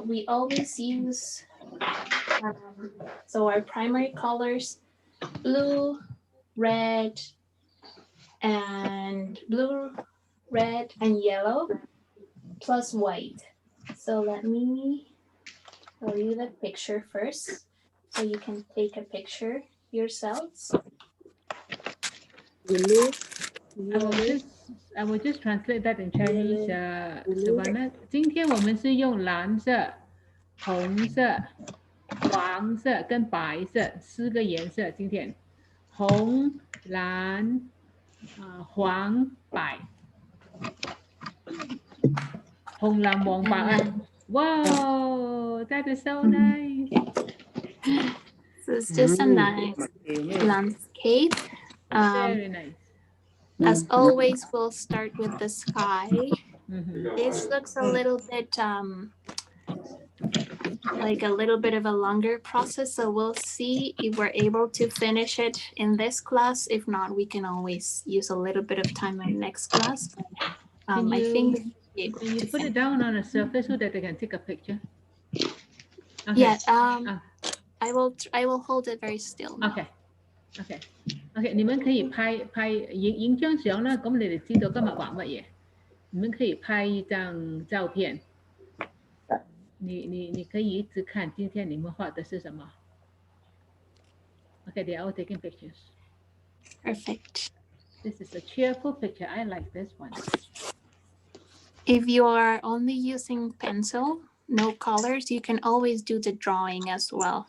we always use, so our primary colors, blue, red, and yellow, plus white. So let me show you the picture first, so you can take a picture yourselves. I will just translate that in Chinese, Silvana. 今天我们是用蓝色、红色、黄色跟白色4个颜色。今天红、蓝、黄、白。红、蓝、黄、白。Wow, that is so nice. So it's just a nice landscape. Very nice. As always, we'll start with the sky. This looks a little bit like a little bit of a longer process, so we'll see if we're able to finish it in this class. If not, we can always use a little bit of time in next class. I think can you put it down on a surface so that they can take a picture? Okay. Yeah. I will hold it very still now. OK， 你们可以拍影張相啦，咁你哋知道今日畫乜嘢？你們可以拍一張照片。你可以一直看今天你們畫的是什麼。OK, they are all taking pictures. Perfect. This is a cheerful picture. I like this one. If you are only using pencil, no colors, you can always do the drawing as well.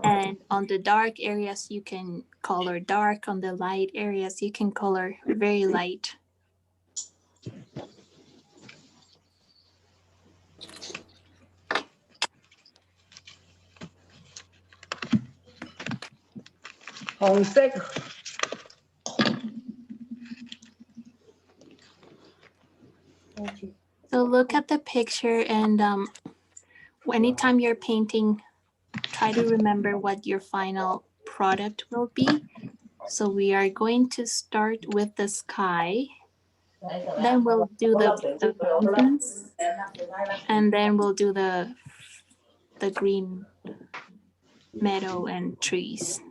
And on the dark areas, you can color dark. On the light areas, you can color very light. So look at the picture, and anytime you're painting, try to remember what your final product will be. So we are going to start with the sky. Then we'll do the mountains, and then we'll do the green meadow and trees.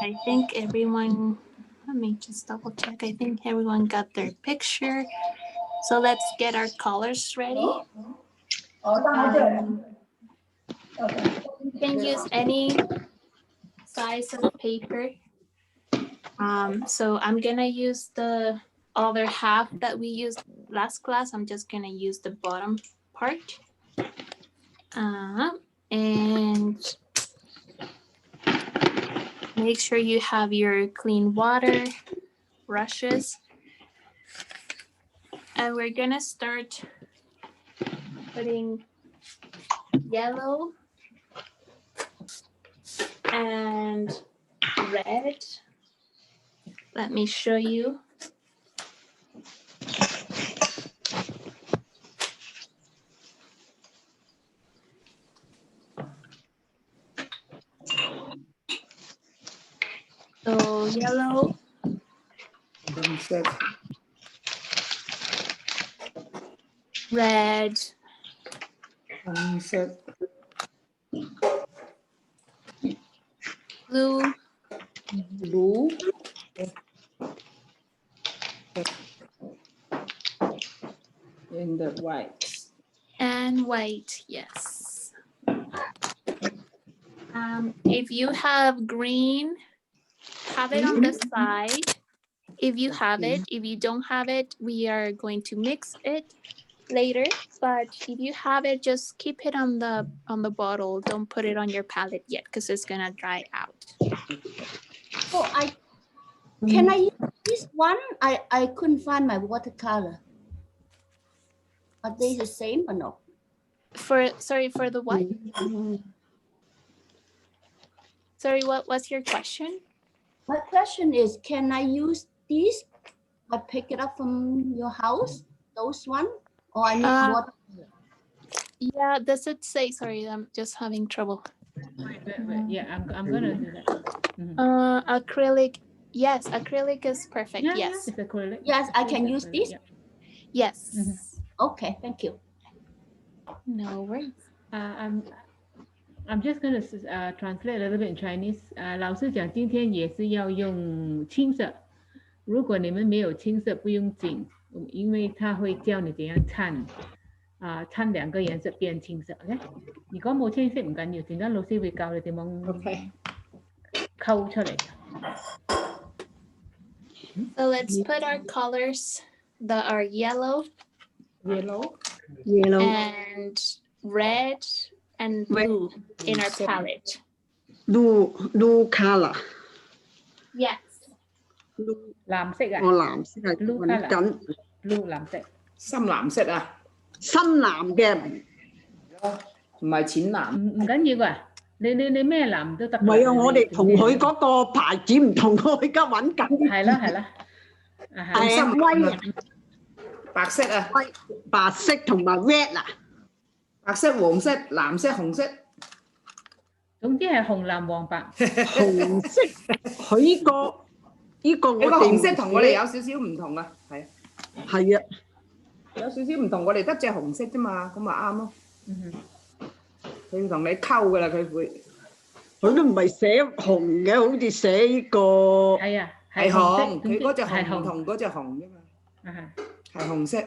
I think everyone, let me just double check. I think everyone got their picture. So let's get our colors ready. You can use any size of paper. So I'm gonna use the other half that we used last class. I'm just gonna use the bottom part. And make sure you have your clean water, brushes. And we're gonna start putting yellow and red. Let me show you. So yellow, red, blue, and the white. and white, yes. If you have green, have it on the side. If you have it, if you don't have it, we are going to mix it later. But if you have it, just keep it on the bottle. Don't put it on your palette yet, because it's gonna dry out. Oh, can I use this one? I couldn't find my watercolor. Are they the same or no? Sorry, for the what? Sorry, what was your question? My question is, can I use these? I pick it up from your house, those one, or I need watercolor? Yeah, does it say, sorry, I'm just having trouble. Yeah, I'm gonna do that. Acrylic. Yes, acrylic is perfect. Yeah, yes. it's acrylic. Yes, I can use this. Yeah. Yes. Okay, thank you. No worries. I'm just gonna translate a little bit in Chinese. 老师讲今天也是要用青色，如果你们没有青色不用紧，因为他会教你怎样掺兩個顏色變青色。OK， 如果冇青色唔緊要，陣間老師會教你點樣 OK， 溝出嚟。So let's put our colors that are yellow yellow, and red and blue in our palette. blue color Yes. 藍色啊，我藍色係 blue 揾 color 緊 blue 藍色。深藍色啊，深藍嘅，唔係淺藍。唔緊要啊，你咩藍都得㗎。唔係啊！我哋同佢嗰個牌子唔同，我而家揾緊。係啦係啦，係威白色啊，白色同埋 red 啊，白色、黃色、藍色、紅色。總之係紅藍黃白。紅色佢呢個我你個哋紅色同我哋有少少唔同啊，係係啊，有少少唔同，我哋得隻紅色啫嘛，咁咪啱咯。佢要同你溝噶啦，佢會。佢都唔係寫紅嘅，好似寫呢個係啊，係紅，佢嗰隻係紅唔同嗰隻紅啫嘛，係紅色。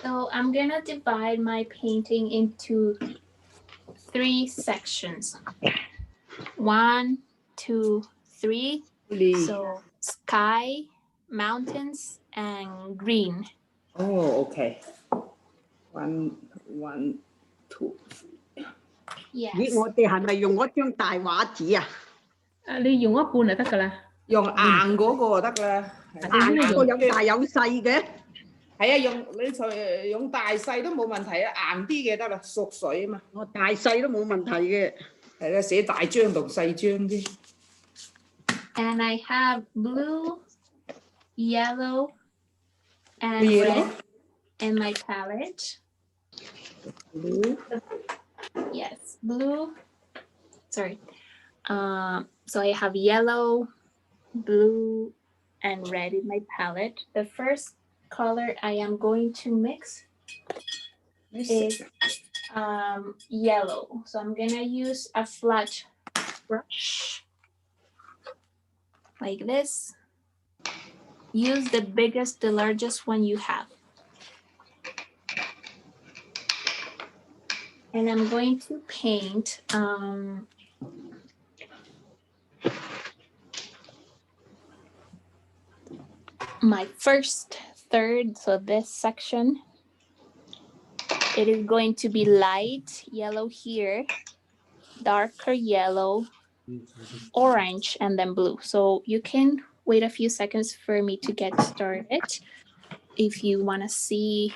So I'm gonna divide my painting into 3 sections. 1, 2, 3. So sky, mountains, and green. Oh, okay. One, two. Yes. 咦，我哋係咪用嗰張大畫紙啊？你用一半就得㗎啦。用硬嗰個就得啦。硬嗰個有大有細嘅。係啊，用大細都冇問題啊，硬啲嘅得啦，縮水啊嘛。我大細都冇問題嘅。係啦，寫大張同細張啲。And I have blue, yellow, and Blue. red in my palette. Blue. Yes, blue. Sorry. So I have yellow, blue, and red in my palette. The first color I am going to mix is yellow. So I'm gonna use a flat brush like this. Use the biggest, the largest one you have. And I'm going to paint my first third, so this section. It is going to be light yellow here, darker yellow, orange, and then blue. So you can wait a few seconds for me to get started if you want to see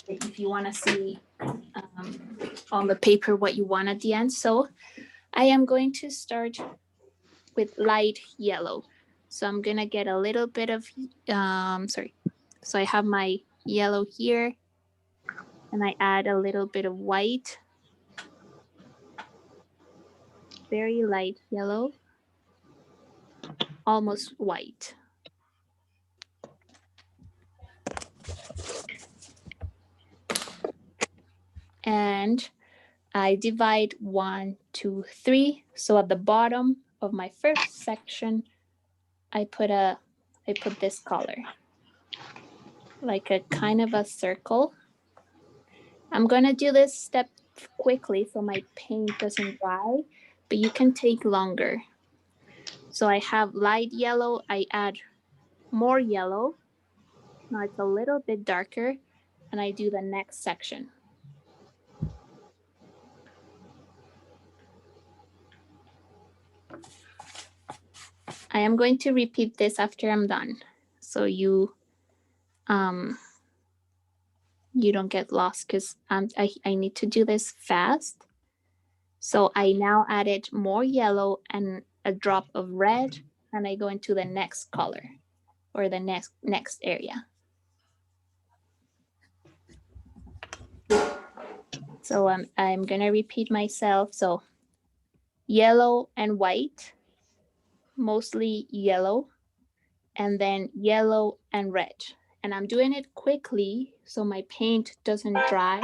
if you want to see on the paper what you want at the end. So I am going to start with light yellow. So I'm gonna get a little bit of so I have my yellow here and I add a little bit of white, very light yellow, almost white. And I divide 1, 2, 3. So at the bottom of my first section, I put this color, like a kind of a circle. I'm gonna do this step quickly so my paint doesn't dry, but you can take longer. So I have light yellow, I add more yellow. Now it's a little bit darker, and I do the next section. I am going to repeat this after I'm done, so you don't get lost, because I need to do this fast. So I now added more yellow and a drop of red, and I go into the next color or the next area. So I'm gonna repeat myself. So yellow and white, mostly yellow, and then yellow and red. And I'm doing it quickly so my paint doesn't dry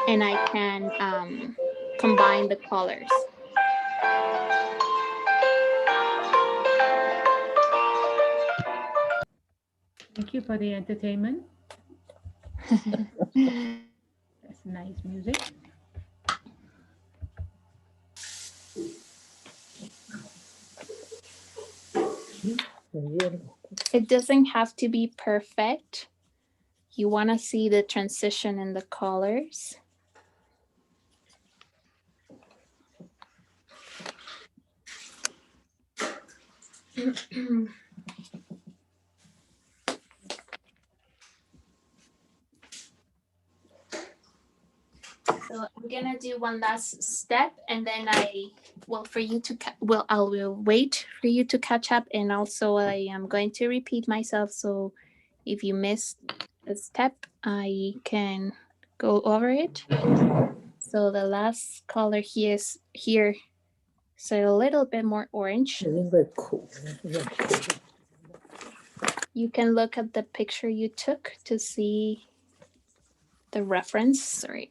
and I can combine the colors. Thank you for the entertainment. That's nice music. It doesn't have to be perfect. You want to see the transition in the colors. So I'm gonna do one last step, and then I will wait for you to catch up, and also I am going to repeat myself. So if you missed a step, I can go over it. So the last color here is so a little bit more orange. You can look at the picture you took to see the reference. Sorry.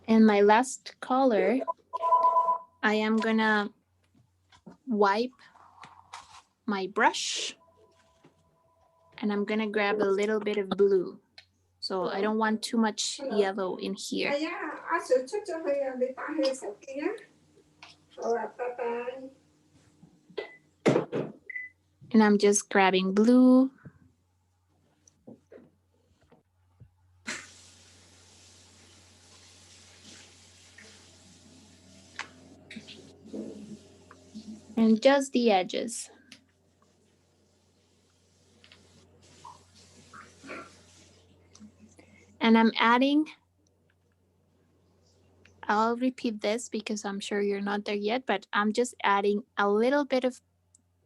And my last color, I am gonna wipe my brush and I'm gonna grab a little bit of blue. So I don't want too much yellow in here. And I'm just grabbing blue. And just the edges. And I'm adding, I'll repeat this because I'm sure you're not there yet, but I'm just adding a little bit of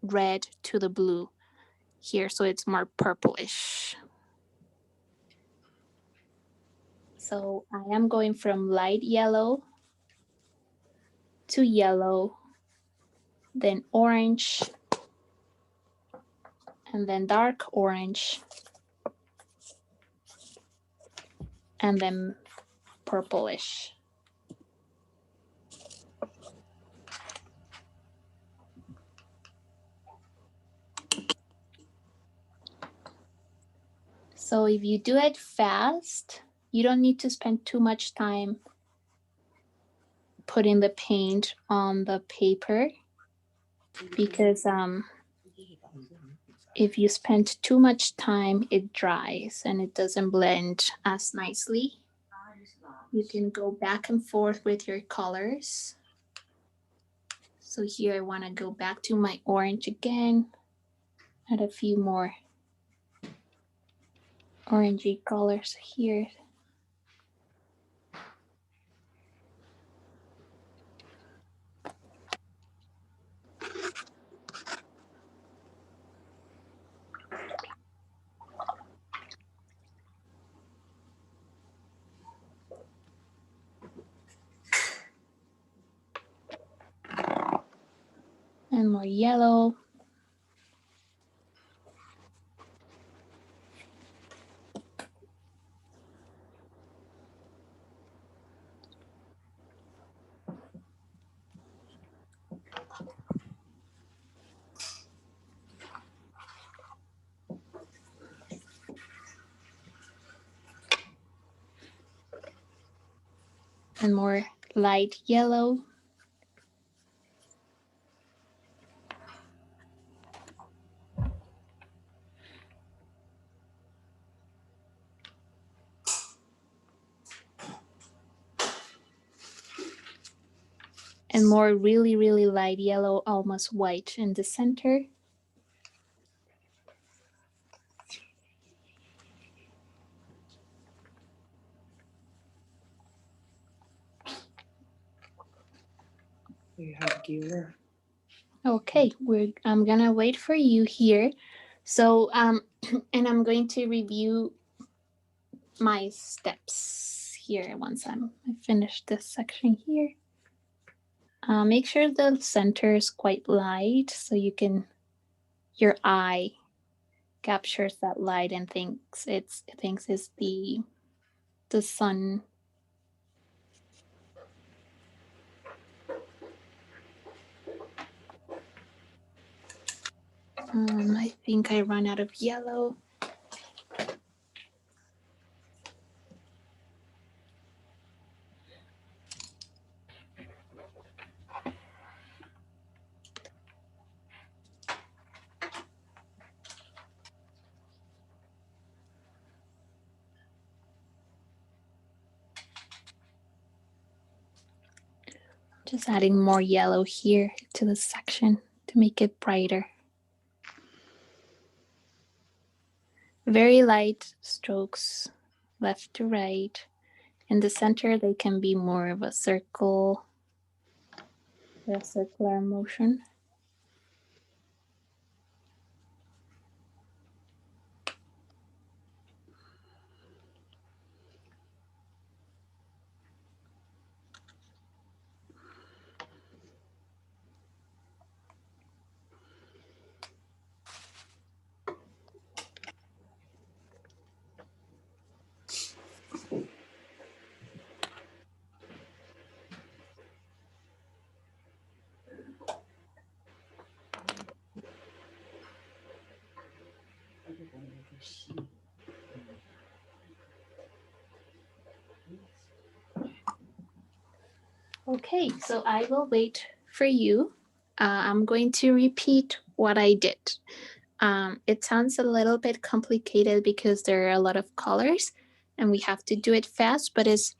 red to the blue here so it's more purplish. So I am going from light yellow to yellow, then orange, and then dark orange, and then purplish. So if you do it fast, you don't need to spend too much time putting the paint on the paper, because if you spend too much time, it dries and it doesn't blend as nicely. You can go back and forth with your colors. So here I want to go back to my orange again, add a few more orangey colors here. And more yellow. And more light yellow. and more really, really light yellow, almost white in the center. Okay, I'm gonna wait for you here. So and I'm going to review my steps here once I finish this section here. Make sure the center is quite light so your eye captures that light and thinks it's the sun. I think I ran out of yellow. Just adding more yellow here to the section to make it brighter. Very light strokes, left to right. In the center, they can be more of a circle, a circular motion. Okay, so I will wait for you. I'm going to repeat what I did. It sounds a little bit complicated because there are a lot of colors and we have to do it fast, but it's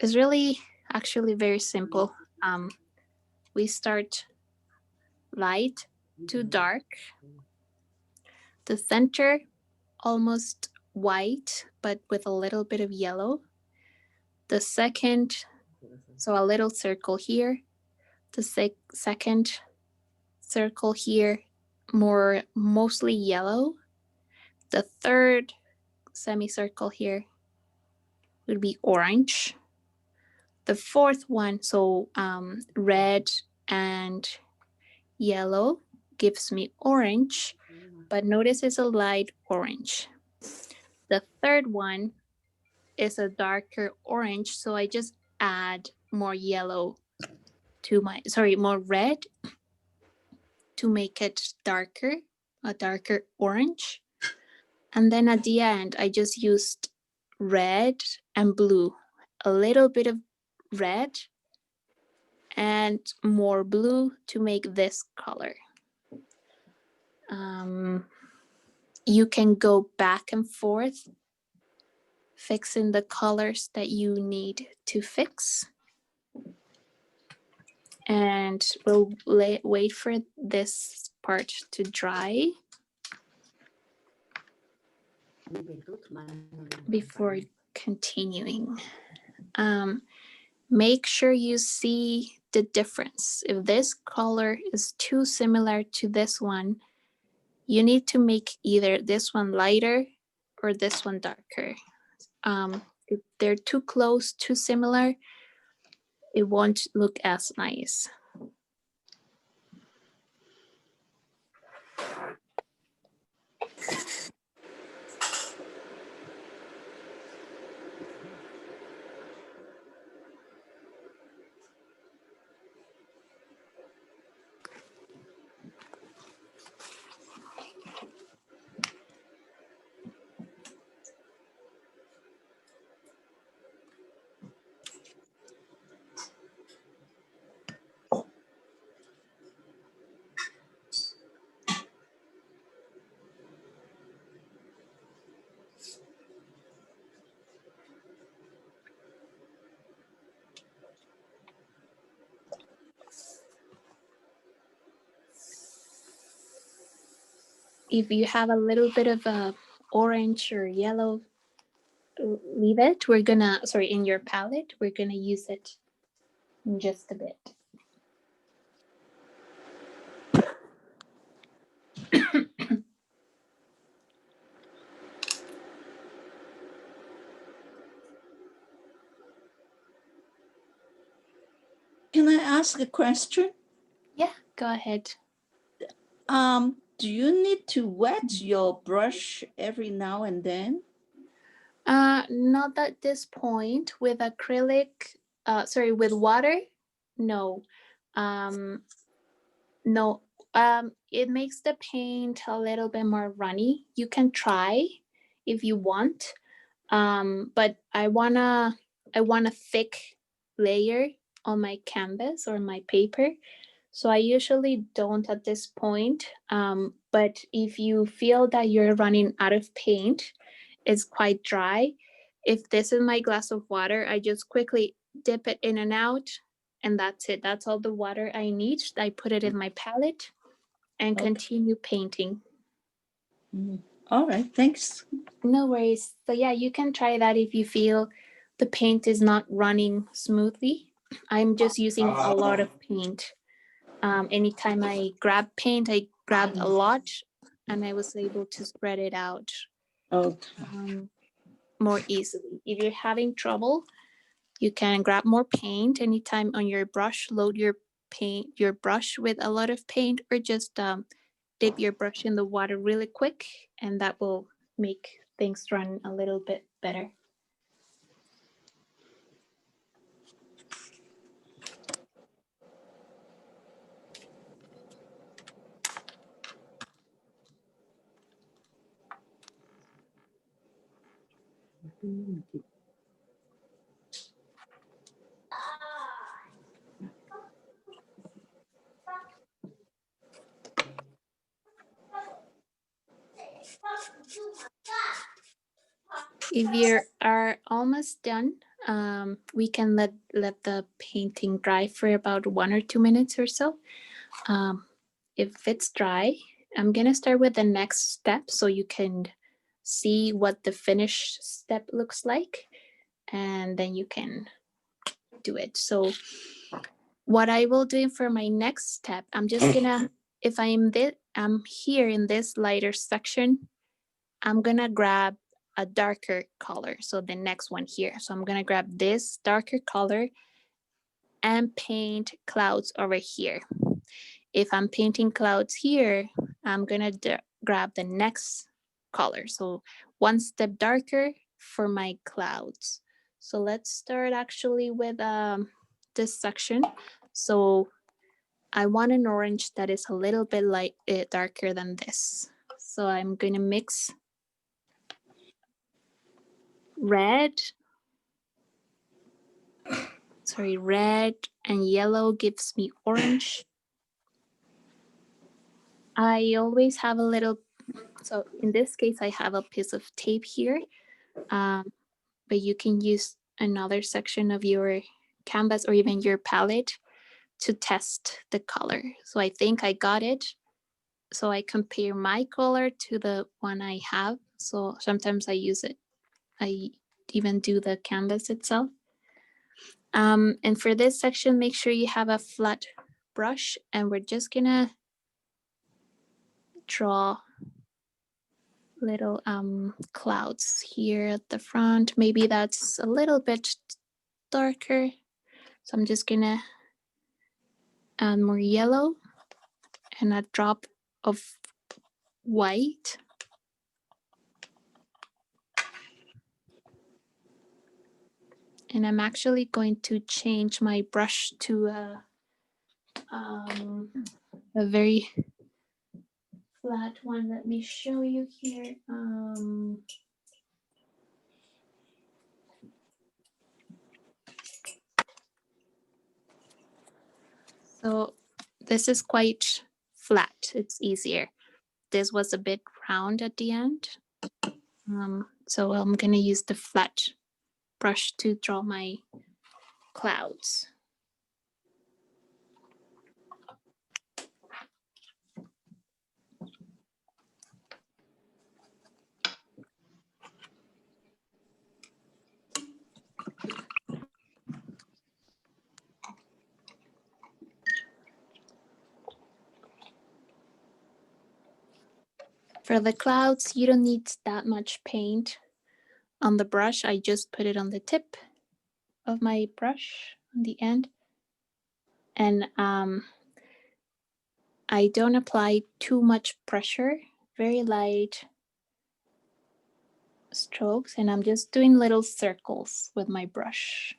really actually very simple. We start light to dark, the center almost white, but with a little bit of yellow. The second, so a little circle here. The second circle here, mostly yellow. The third semicircle here would be orange. The fourth one, so red and yellow gives me orange, but notice it's a light orange. The third one is a darker orange, so I just add more yellow to more red to make it darker, a darker orange. And then at the end, I just used red and blue, a little bit of red and more blue to make this color. You can go back and forth, fixing the colors that you need to fix. And we'll wait for this part to dry before continuing. Make sure you see the difference. If this color is too similar to this one, you need to make either this one lighter or this one darker. If they're too close, too similar, it won't look as nice. If you have a little bit of a orange or yellow, leave it. We're gonna, sorry, in your palette, we're gonna use it in just a bit. Can I ask a question? Yeah, go ahead. Do you need to wet your brush every now and then? Not at this point. With acrylic, with water, no. No, it makes the paint a little bit more runny. You can try if you want, but I want a thick layer on my canvas or my paper. So I usually don't at this point. But if you feel that you're running out of paint, it's quite dry. If this is my glass of water, I just quickly dip it in and out, and that's it. That's all the water I need. I put it in my palette and continue painting. All right, thanks. No worries. So yeah, you can try that if you feel the paint is not running smoothly. I'm just using a lot of paint. Anytime I grab paint, I grabbed a lot, and I was able to spread it out more easily. If you're having trouble, you can grab more paint anytime on your brush, load your brush with a lot of paint, or just dip your brush in the water really quick, and that will make things run a little bit better. If you are almost done, we can let the painting dry for about 1 or 2 minutes or so. If it's dry, I'm gonna start with the next step so you can see what the finished step looks like, and then you can do it. So what I will do for my next step, I'm just gonna, if I'm here in this lighter section, I'm gonna grab a darker color. So the next one here. So I'm gonna grab this darker color and paint clouds over here. If I'm painting clouds here, I'm gonna grab the next color. So one step darker for my clouds. So let's start actually with this section. So I want an orange that is a little bit darker than this. So I'm gonna mix red and yellow gives me orange. I always have a little, so in this case, I have a piece of tape here, but you can use another section of your canvas or even your palette to test the color. So I think I got it. So I compare my color to the one I have. So sometimes I use it. I even do the canvas itself. And for this section, make sure you have a flat brush, and we're just gonna draw little clouds here at the front. Maybe that's a little bit darker. So I'm just gonna add more yellow and a drop of white. And I'm actually going to change my brush to a very flat one. Let me show you here. So this is quite flat. It's easier. This was a bit round at the end. So I'm gonna use the flat brush to draw my clouds. For the clouds, you don't need that much paint on the brush. I just put it on the tip of my brush on the end. And I don't apply too much pressure, very light strokes, and I'm just doing little circles with my brush.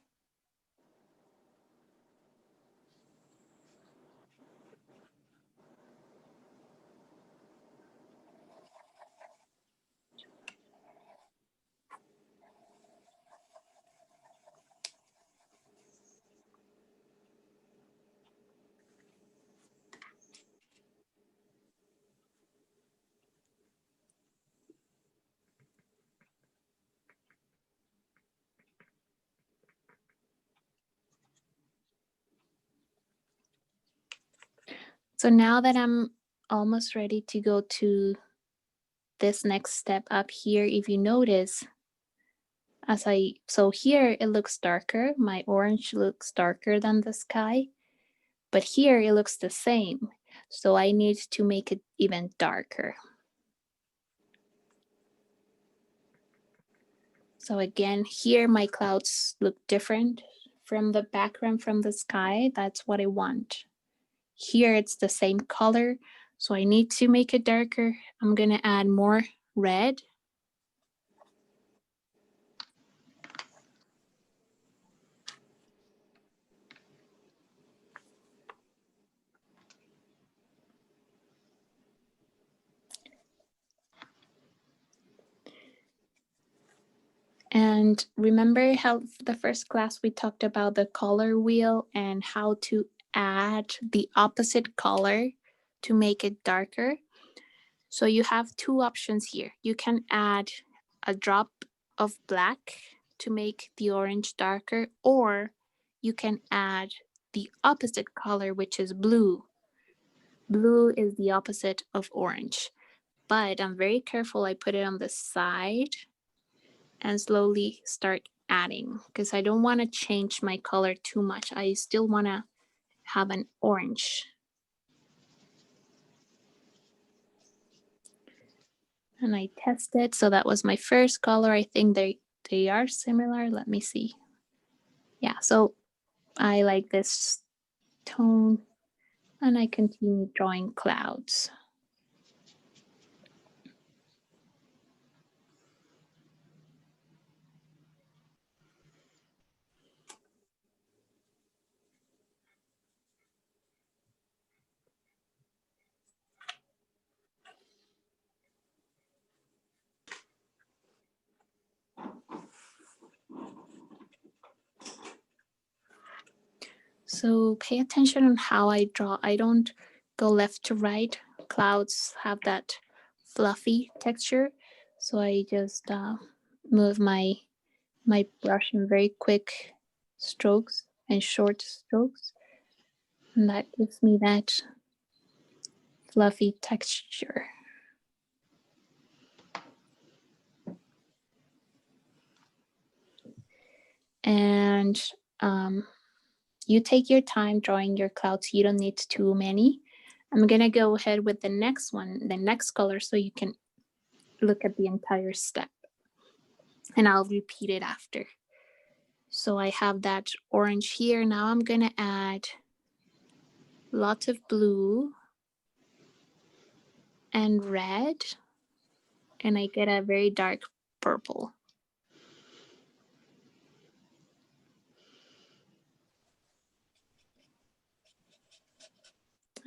So now that I'm almost ready to go to this next step up here, if you notice, so here it looks darker, my orange looks darker than the sky, but here it looks the same. So I need to make it even darker. So again, here my clouds look different from the background from the sky. That's what I want. Here it's the same color, so I need to make it darker. I'm gonna add more red. And remember how the first class we talked about the color wheel and how to add the opposite color to make it darker? So you have two options here. You can add a drop of black to make the orange darker, or you can add the opposite color, which is blue. Blue is the opposite of orange, but I'm very careful. I put it on the side and slowly start adding because I don't want to change my color too much. I still want to have an orange. And I tested, so that was my first color. I think they are similar. Let me see. Yeah, so I like this tone, and I continue drawing clouds. So pay attention on how I draw. I don't go left to right. Clouds have that fluffy texture, so I just move my brush in very quick strokes and short strokes, and that gives me that fluffy texture. And you take your time drawing your clouds. You don't need too many. I'm gonna go ahead with the next one, the next color, so you can look at the entire step, and I'll repeat it after. So I have that orange here. Now I'm gonna add lots of blue and red, and I get a very dark purple.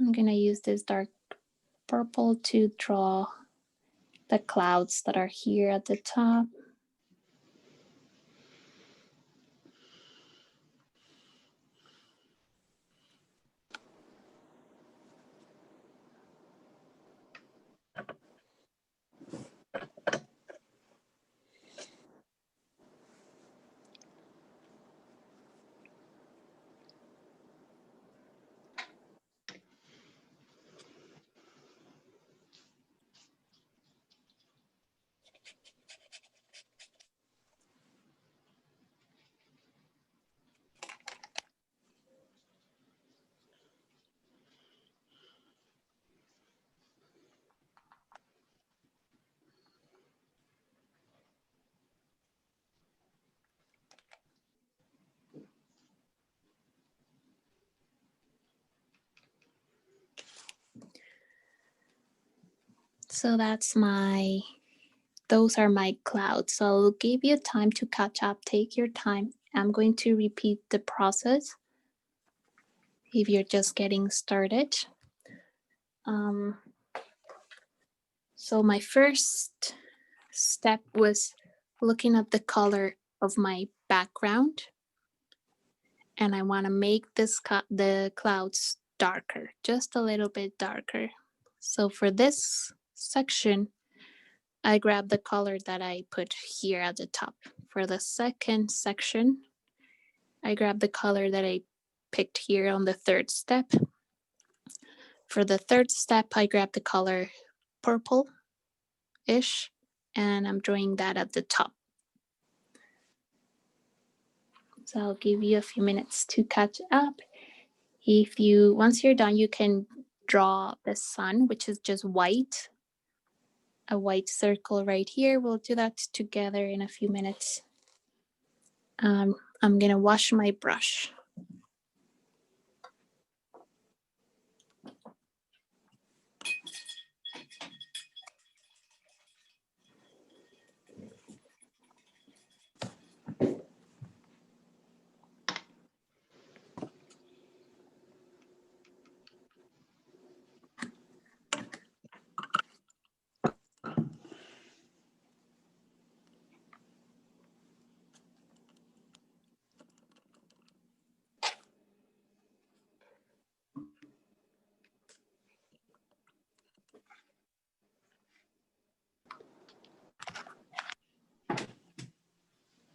I'm gonna use this dark purple to draw the clouds that are here at the top. So those are my clouds. So I'll give you time to catch up. Take your time. I'm going to repeat the process if you're just getting started. So my first step was looking at the color of my background, and I want to make the clouds darker, just a little bit darker. So for this section, I grabbed the color that I put here at the top. For the second section, I grabbed the color that I picked here on the third step. For the third step, I grabbed the color purple-ish, and I'm drawing that at the top. So I'll give you a few minutes to catch up. Once you're done, you can draw the sun, which is just white, a white circle right here. We'll do that together in a few minutes. I'm gonna wash my brush.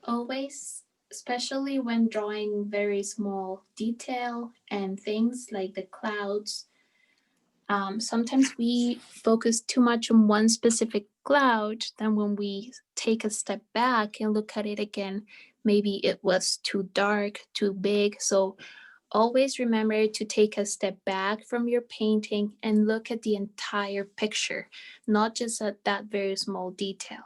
Always, especially when drawing very small detail and things like the clouds, sometimes we focus too much on one specific cloud. Then when we take a step back and look at it again, maybe it was too dark, too big. So always remember to take a step back from your painting and look at the entire picture, not just at that very small detail.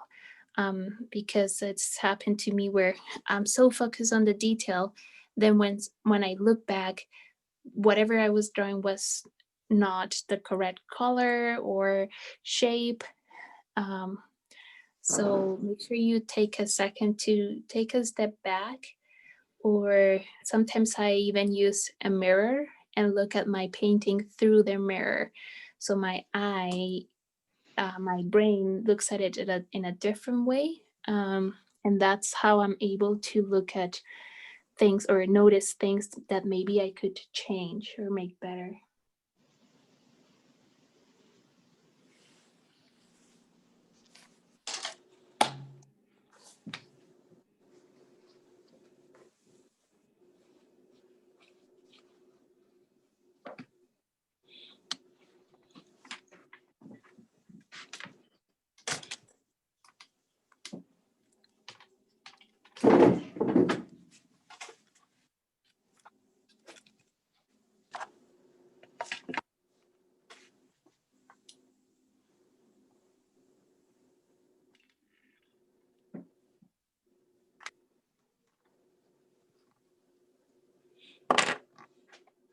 Because it's happened to me where I'm so focused on the detail, then when I look back, whatever I was drawing was not the correct color or shape. So make sure you take a second to take a step back, or sometimes I even use a mirror and look at my painting through the mirror. So my brain looks at it in a different way. And that's how I'm able to look at things or notice things that maybe I could change or make better.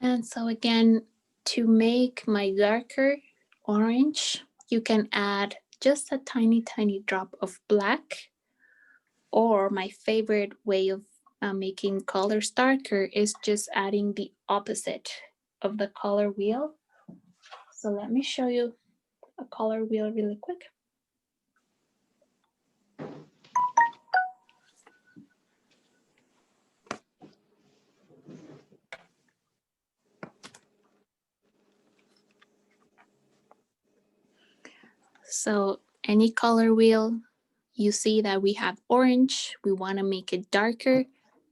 And so again, to make my darker orange, you can add just a tiny, tiny drop of black. Or my favorite way of making colors darker is just adding the opposite of the color wheel. So let me show you a color wheel really quick. So any color wheel, you see that we have orange. We want to make it darker.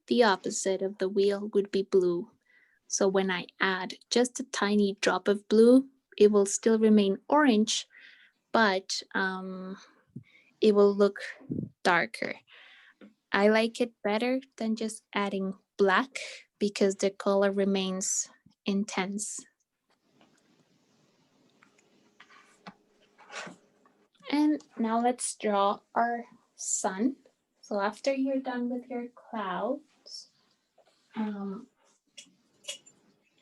The opposite of the wheel would be blue. So when I add just a tiny drop of blue, it will still remain orange, but it will look darker. I like it better than just adding black because the color remains intense. And now let's draw our sun. So after you're done with your clouds,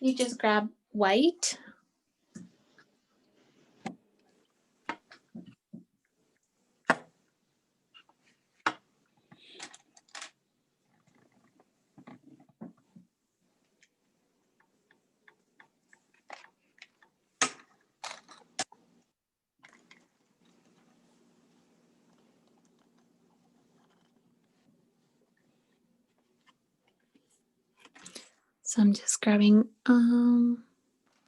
you just grab white So I'm just grabbing,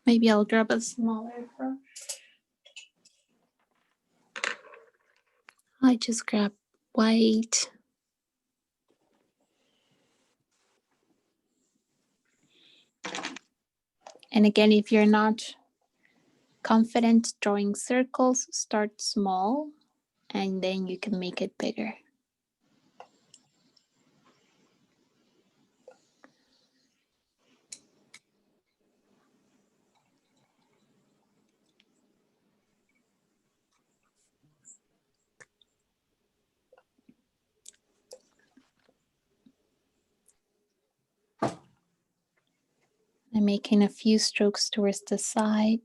maybe I'll grab a smaller brush. I just grab white. And again, if you're not confident drawing circles, start small and then you can make it bigger. I'm making a few strokes towards the side.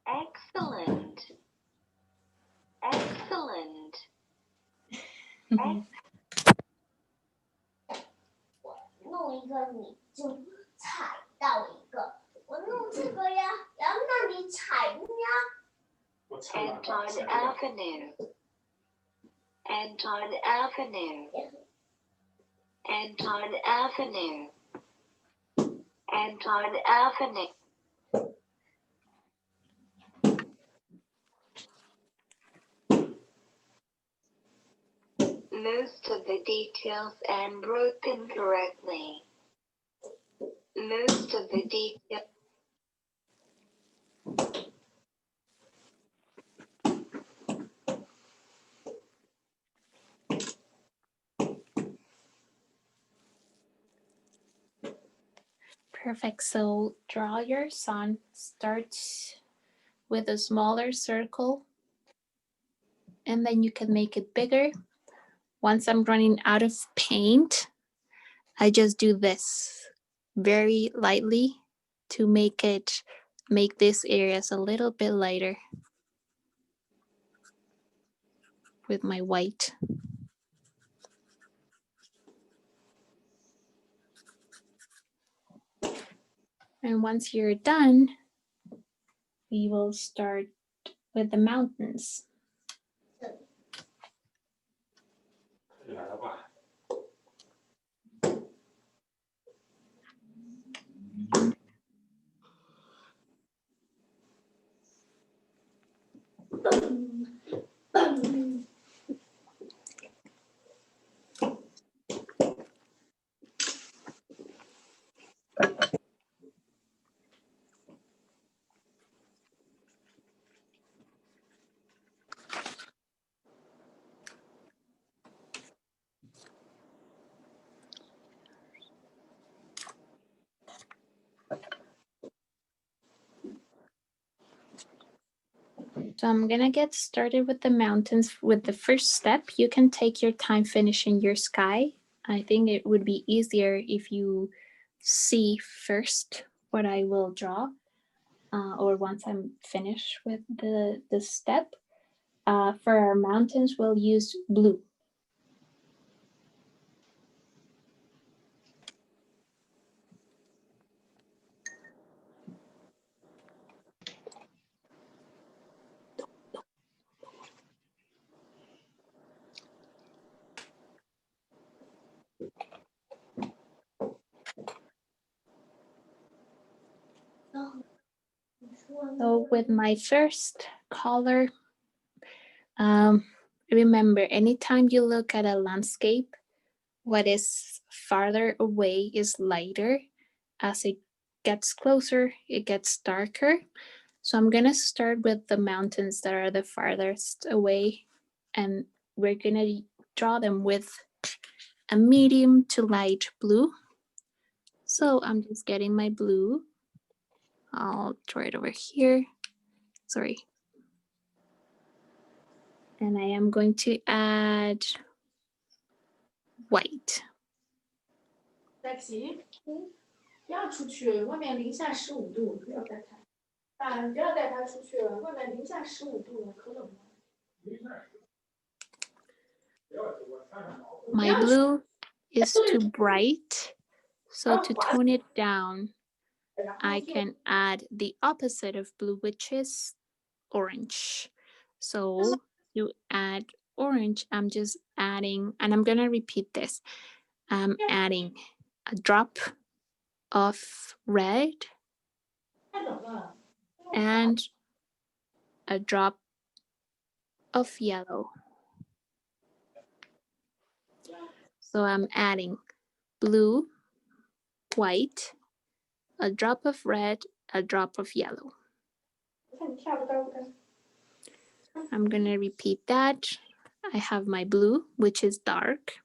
Excellent. Excellent. 弄一个你就踩到一个，我弄这个呀，然后那你踩呀。Anton Avenue. Anton Avenue. Anton Avenue. Anton Avenue. Most of the details and wrote them correctly. Most of the details. Perfect. So draw your sun. Start with a smaller circle and then you can make it bigger. Once I'm running out of paint, I just do this very lightly to make these areas a little bit lighter with my white. And once you're done, we will start with the mountains. So I'm gonna get started with the mountains with the first step. You can take your time finishing your sky. I think it would be easier if you see first what I will draw, or once I'm finished with the step. For our mountains, we'll use blue. So with my first color, remember, anytime you look at a landscape, what is farther away is lighter as it gets closer, it gets darker. So I'm gonna start with the mountains that are the farthest away, and we're gonna draw them with a medium to light blue. So I'm just getting my blue. I'll draw it over here. Sorry. And I am going to add white. 戴琪，不要出去，外面零下15度，不要带他。啊，不要带他出去，外面零下15度了，可冷了。My blue is too bright, so to tone it down, I can add the opposite of blue, which is orange. So to add orange, I'm just adding, and I'm gonna repeat this. I'm adding a drop of red and a drop of yellow. So I'm adding blue, white, a drop of red, a drop of yellow. I'm gonna repeat that. I have my blue, which is dark.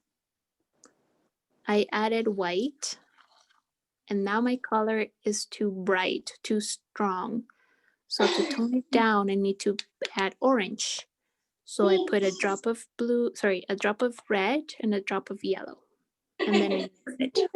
I added white, and now my color is too bright, too strong. So to tone it down, I need to add orange. So I put a drop of a drop of red and a drop of yellow. And then I mix it.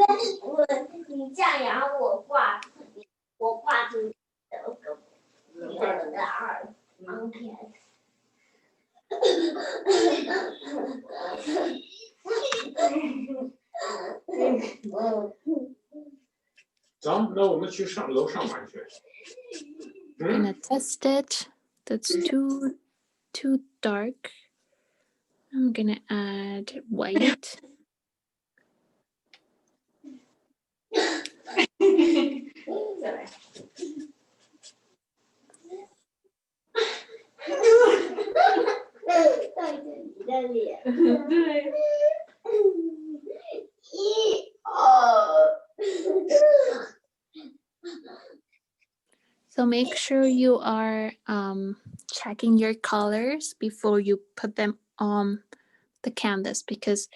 I'm gonna test it. That's too dark. I'm gonna add white. So make sure you are checking your colors before you put them on the canvas, because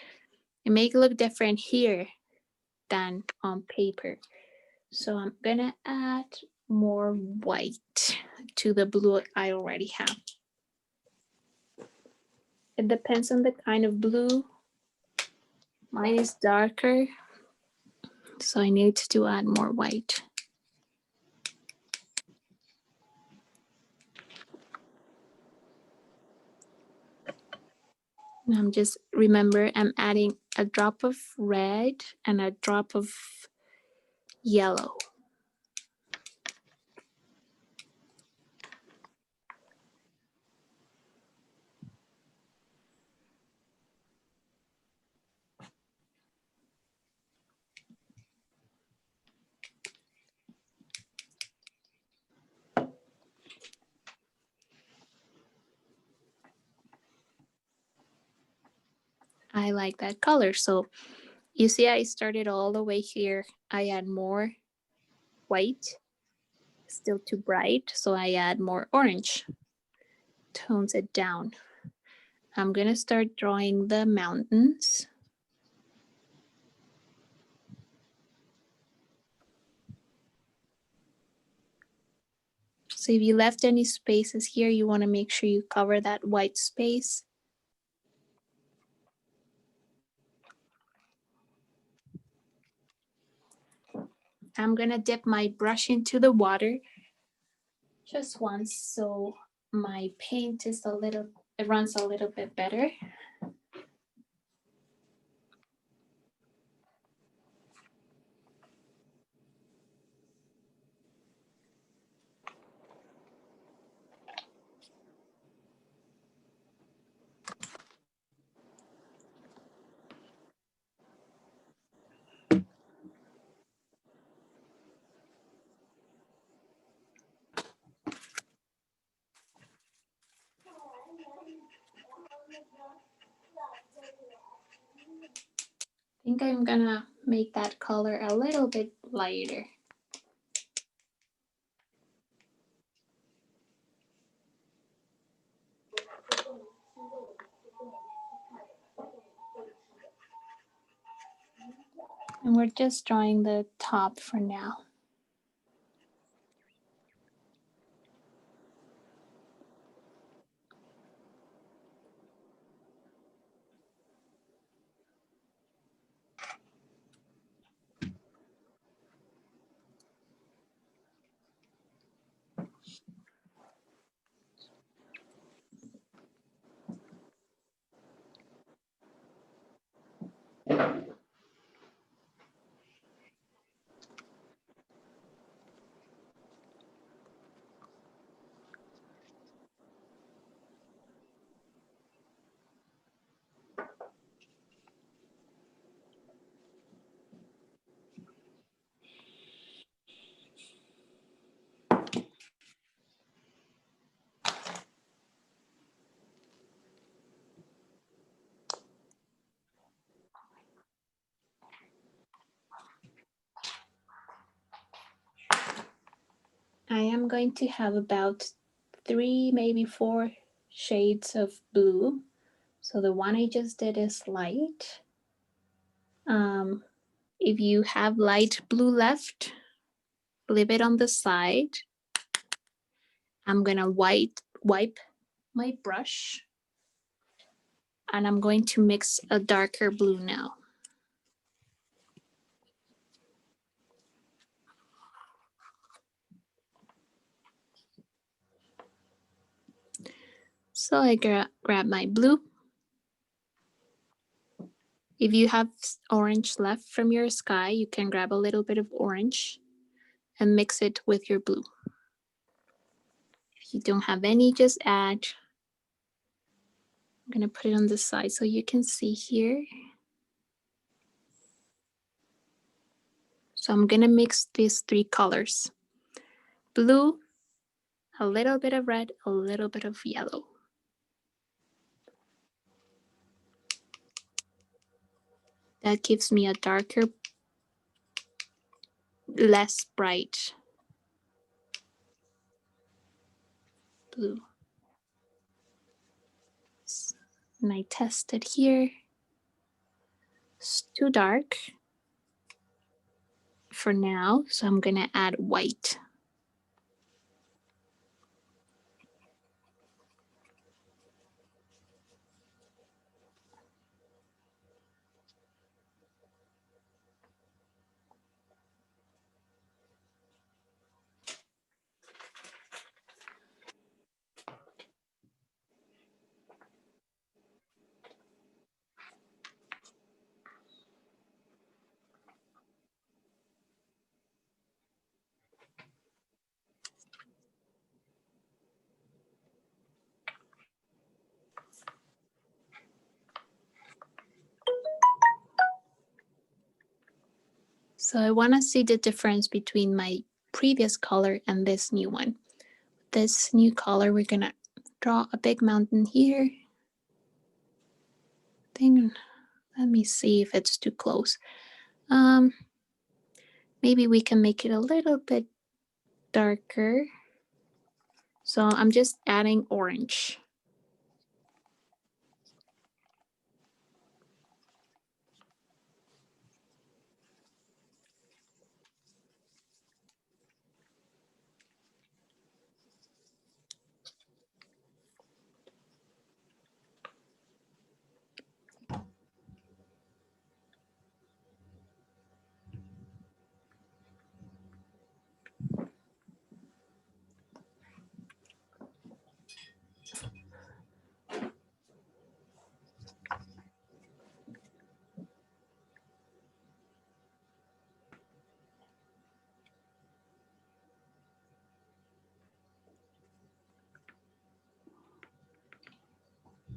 it may look different here than on paper. So I'm gonna add more white to the blue I already have. It depends on the kind of blue. Mine is darker, so I need to add more white. And I'm adding a drop of red and a drop of yellow. I like that color. So you see, I started all the way here. I add more white, still too bright, so I add more orange, tones it down. I'm gonna start drawing the mountains. So if you left any spaces here, you want to make sure you cover that white space. I'm gonna dip my brush into the water just once, so my paint is it runs a little bit better. I think I'm gonna make that color a little bit lighter. And we're just drawing the top for now. I am going to have about 3, maybe 4 shades of blue. So the one I just did is light. If you have light blue left, leave it on the side. I'm gonna wipe my brush and I'm going to mix a darker blue now. So I grab my blue. If you have orange left from your sky, you can grab a little bit of orange and mix it with your blue. If you don't have any, just add. I'm gonna put it on the side so you can see here. So I'm gonna mix these 3 colors. Blue, a little bit of red, a little bit of yellow. That gives me a darker, less bright blue. And I test it here. It's too dark for now, so I'm gonna add white. So I want to see the difference between my previous color and this new one. This new color, we're gonna draw a big mountain here. Let me see if it's too close. Maybe we can make it a little bit darker. So I'm just adding orange.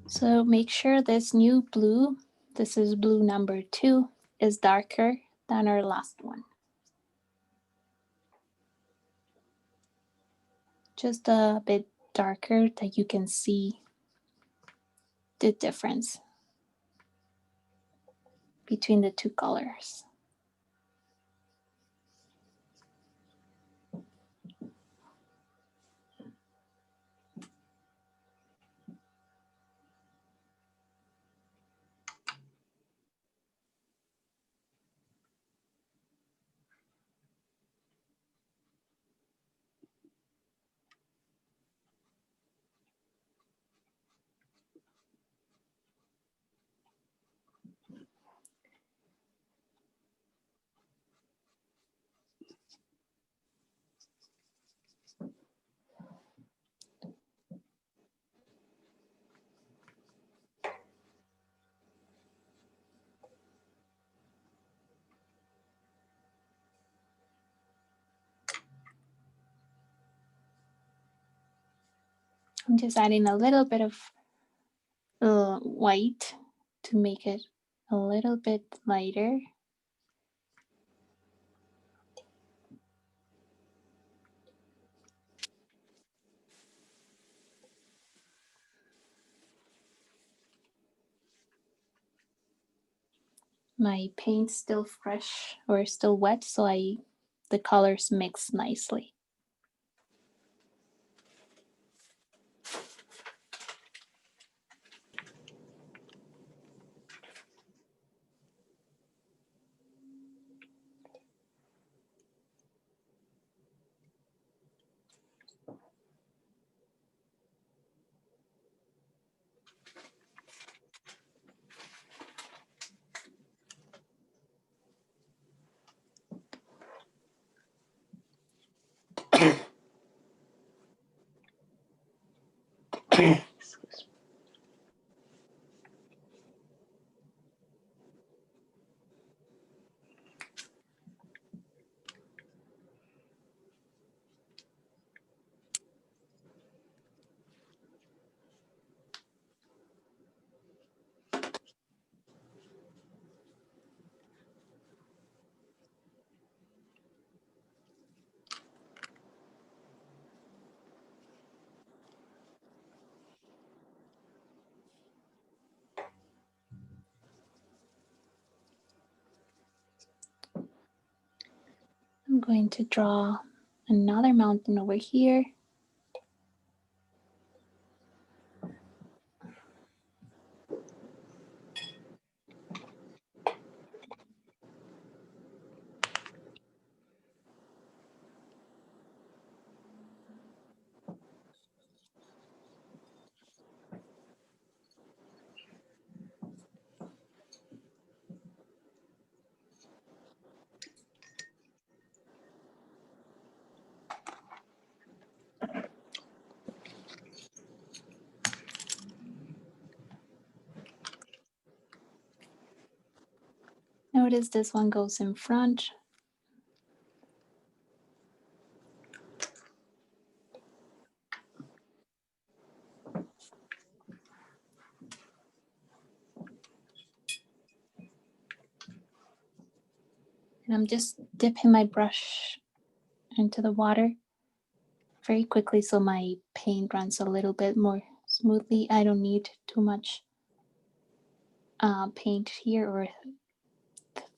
So make sure this new blue, this is blue number 2, is darker than our last one. Just a bit darker that you can see the difference between the 2 colors. I'm just adding a little bit of white to make it a little bit lighter. My paint's still fresh or still wet, so the colors mix nicely. I'm going to draw another mountain over here. Notice this one goes in front. And I'm just dipping my brush into the water very quickly so my paint runs a little bit more smoothly. I don't need too much paint here, or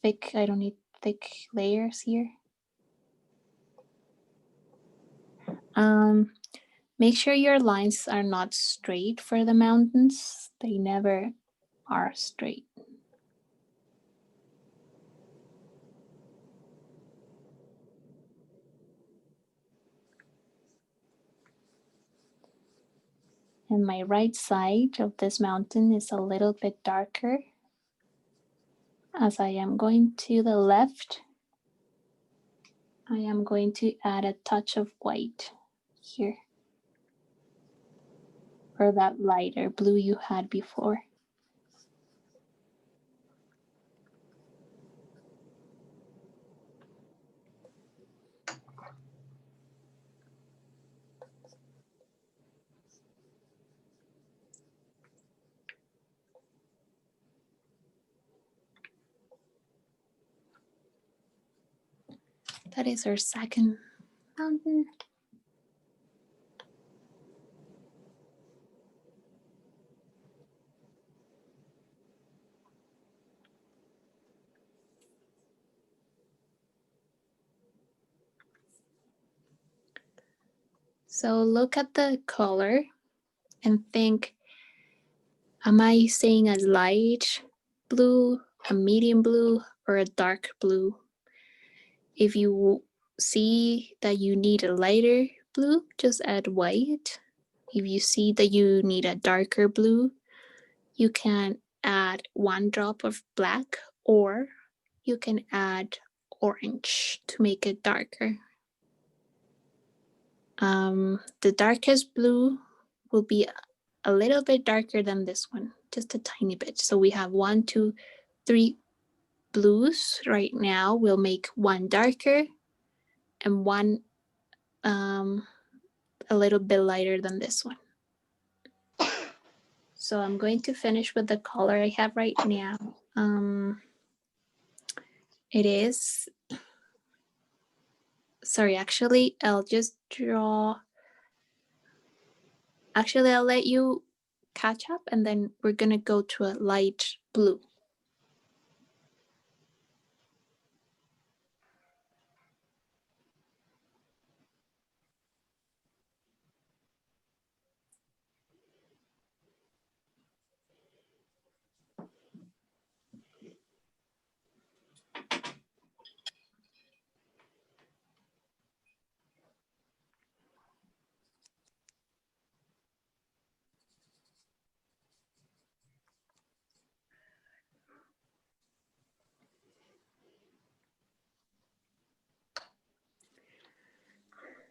thick. I don't need thick layers here. Make sure your lines are not straight for the mountains. They never are straight. And my right side of this mountain is a little bit darker. As I am going to the left, I am going to add a touch of white here, or that lighter blue you had before. That is our second mountain. So look at the color and think, am I saying a light blue, a medium blue, or a dark blue? If you see that you need a lighter blue, just add white. If you see that you need a darker blue, you can add 1 drop of black, or you can add orange to make it darker. The darkest blue will be a little bit darker than this one, just a tiny bit. So we have 1, 2, 3 blues right now. We'll make 1 darker and 1 a little bit lighter than this one. So I'm going to finish with the color I have right now. It is, sorry, actually, I'll just draw. Actually, I'll let you catch up and then we're gonna go to a light blue.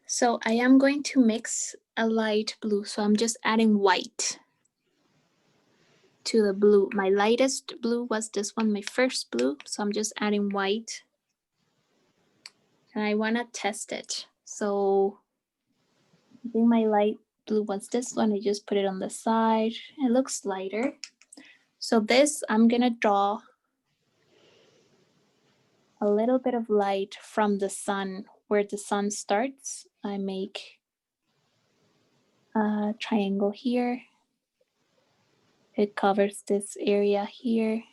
So I am going to mix a light blue. So I'm just adding white to the blue. My lightest blue was this one, my first blue. So I'm just adding white. And I want to test it. So I think my light blue was this one. I just put it on the side. It looks lighter. So this, I'm going to draw a little bit of light from the sun, where the sun starts. I make a triangle here. It covers this area here.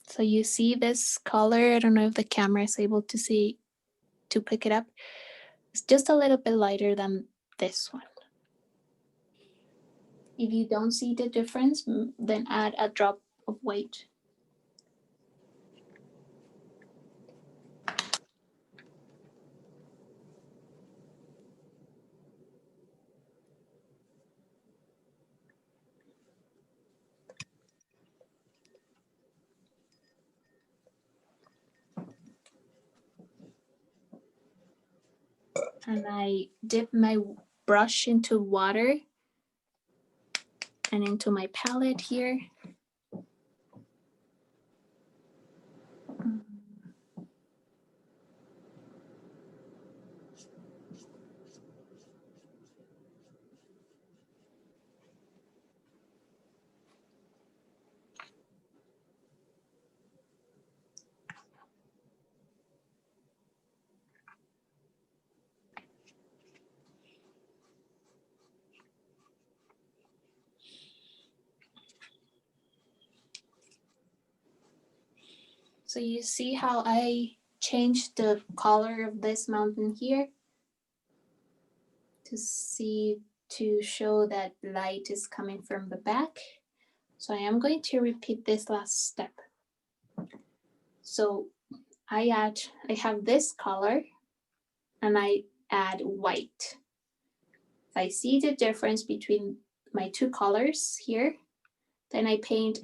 So you see this color, I don't know if the camera is able to see, to pick it up. It's just a little bit lighter than this one. If you don't see the difference, then add a drop of white. And I dip my brush into water and into my palette here. So you see how I changed the color of this mountain here to show that light is coming from the back. So I am going to repeat this last step. So I have this color and I add white. If I see the difference between my two colors here, then I paint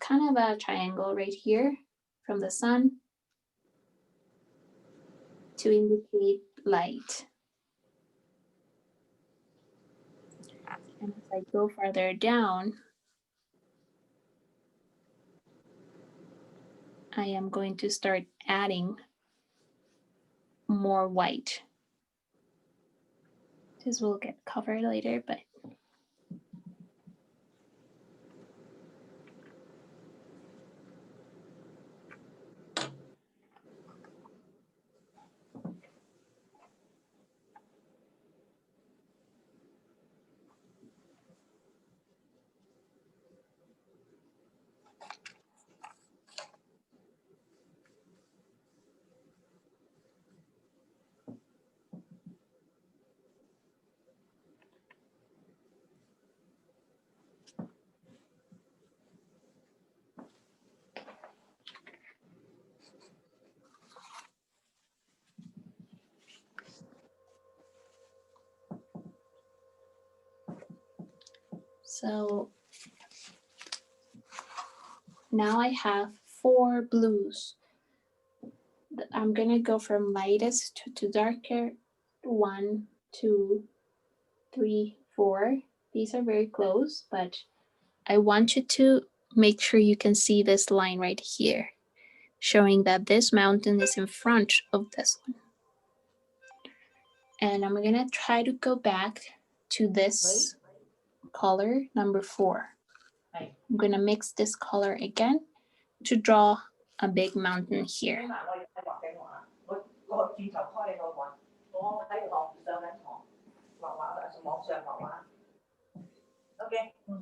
kind of a triangle right here from the sun to indicate light. And as I go further down, I am going to start adding more white. This will get covered later, but so now I have 4 blues. I'm gonna go from lightest to darker. 1, 2, 3, 4. These are very close, but I want you to make sure you can see this line right here, showing that this mountain is in front of this one. And I'm gonna try to go back to this color, number 4. I'm gonna mix this color again to draw a big mountain here.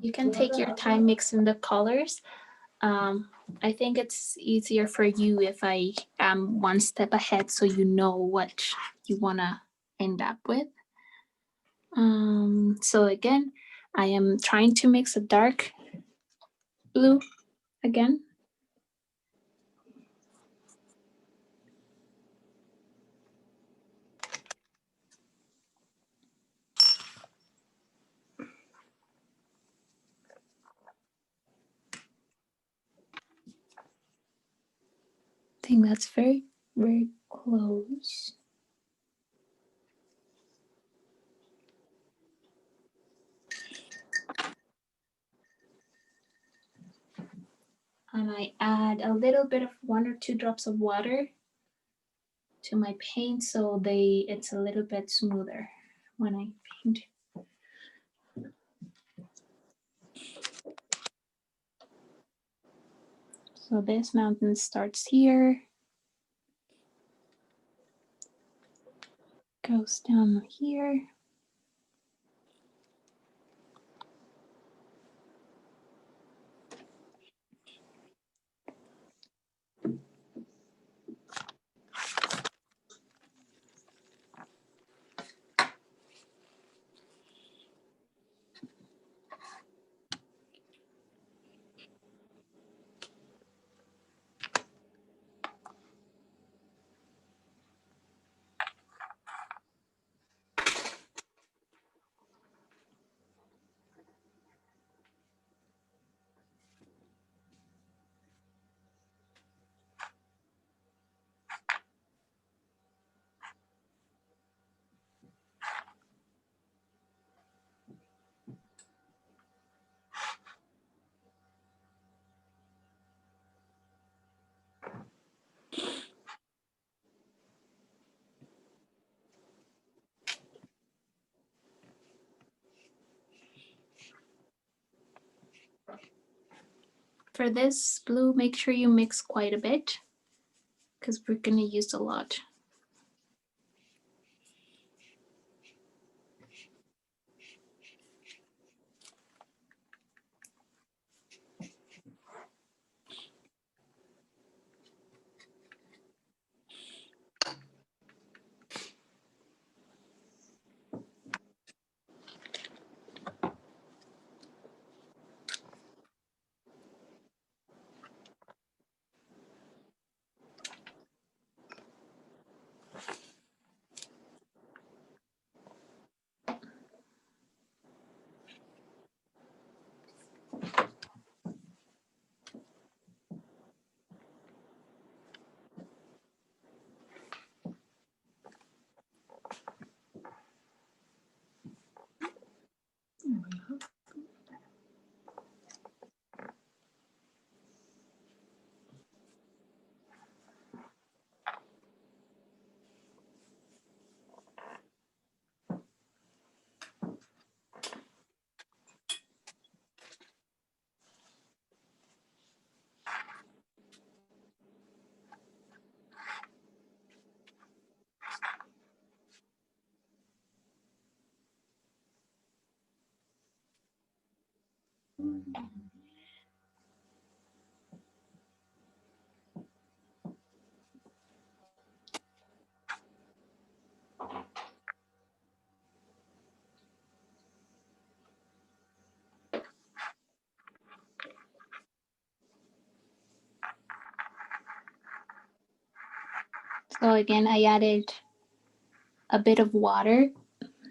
You can take your time mixing the colors. I think it's easier for you if I am one step ahead so you know what you wanna end up with. So again, I am trying to mix a dark blue again. I think that's very, very close. And I add a little bit of 1 or 2 drops of water to my paint so it's a little bit smoother when I paint. So this mountain starts here, goes down here. For this blue, make sure you mix quite a bit because we're going to use a lot. So again, I added a bit of water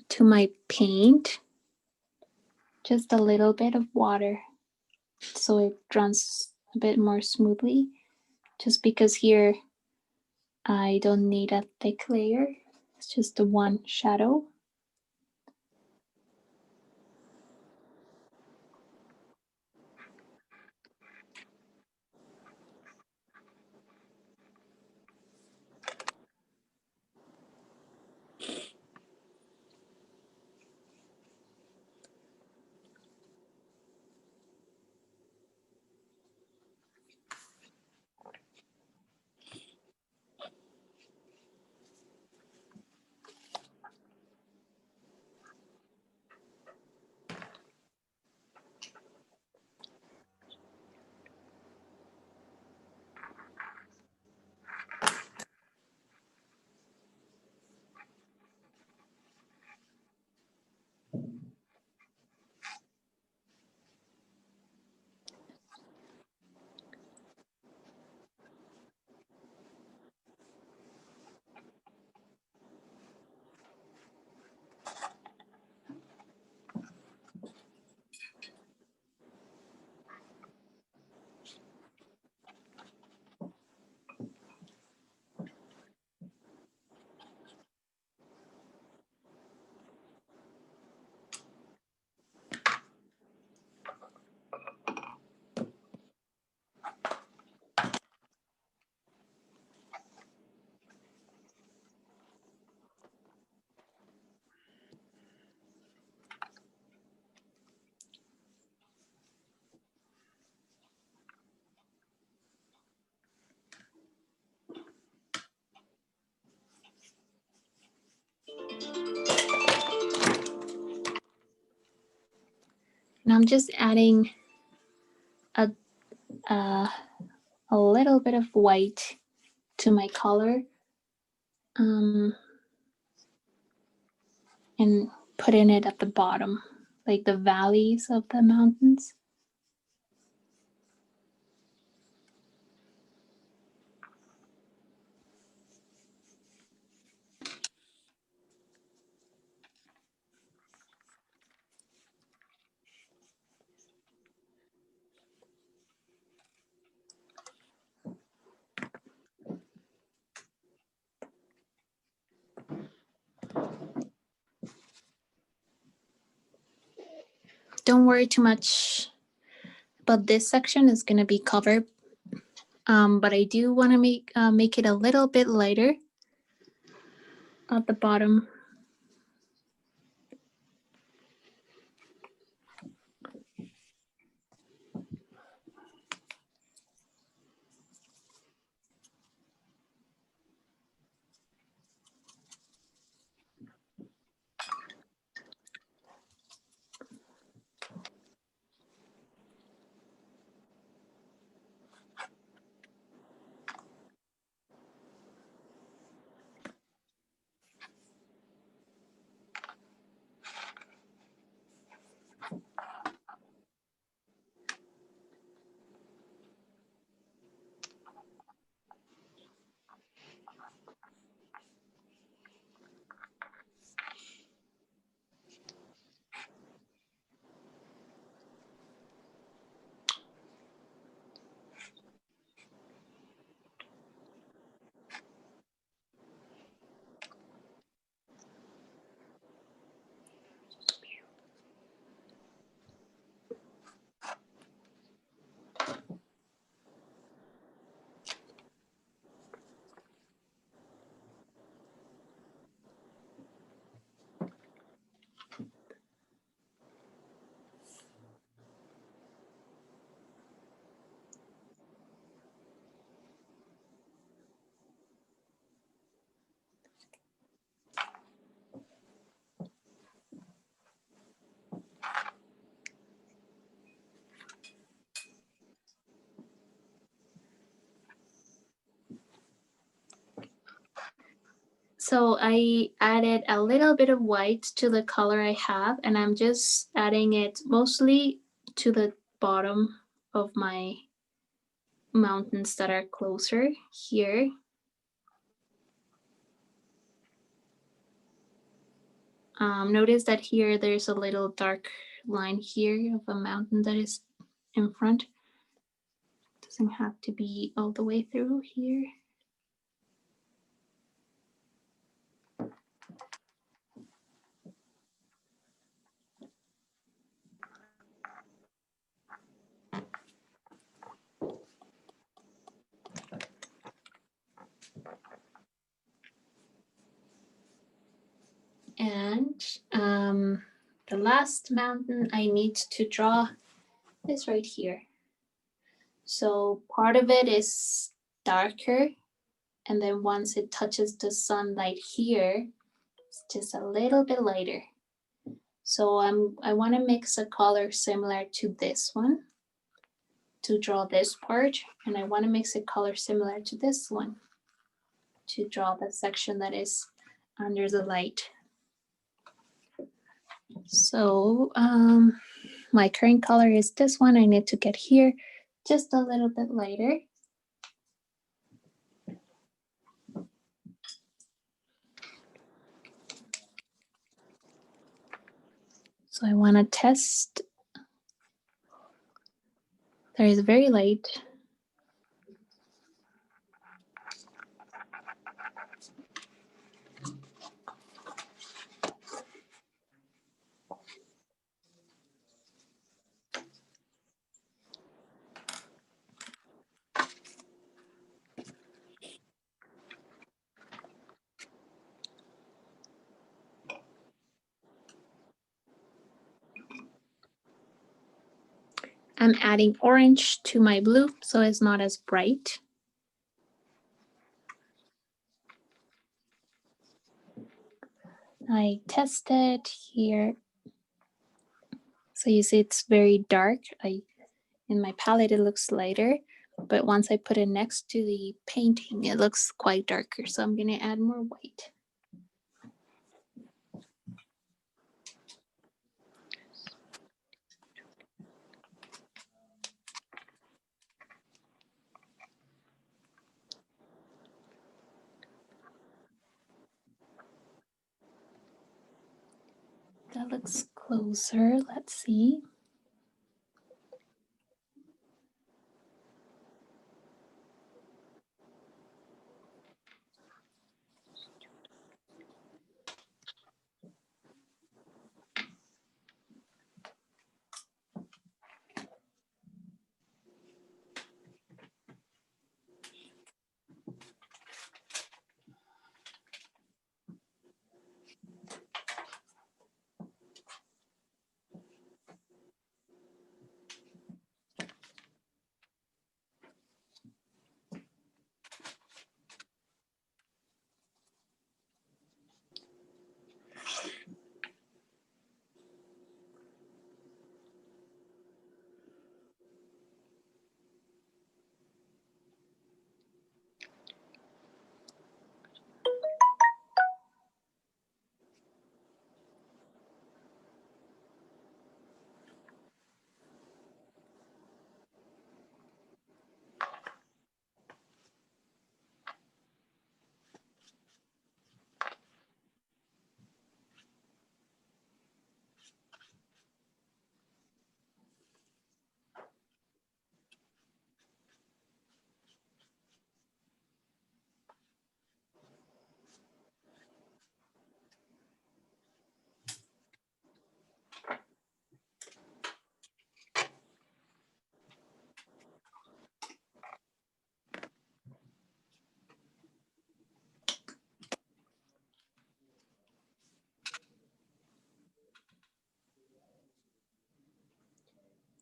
to my paint, just a little bit of water so it runs a bit more smoothly, just because here I don't need a thick layer. It's just the one shadow. And I'm just adding a little bit of white to my color, and putting it at the bottom, like the valleys of the mountains. Don't worry too much about this section, is going to be covered, but I do want to make it a little bit lighter at the bottom. So I added a little bit of white to the color I have, and I'm just adding it mostly to the bottom of my mountains that are closer here. Notice that here there's a little dark line here of a mountain that is in front. Doesn't have to be all the way through here. And the last mountain I need to draw is right here. So part of it is darker, and then once it touches the sunlight here, it's just a little bit lighter. So I want to mix a color similar to this one to draw this part, and I want to mix a color similar to this one to draw the section that is under the light. So my current color is this one. I need to get here just a little bit lighter. So I want to test. There is very light. I'm adding orange to my blue so it's not as bright. I tested here. So you see it's very dark. In my palette it looks lighter, but once I put it next to the painting, it looks quite darker. So I'm gonna add more white. That looks closer. Let's see.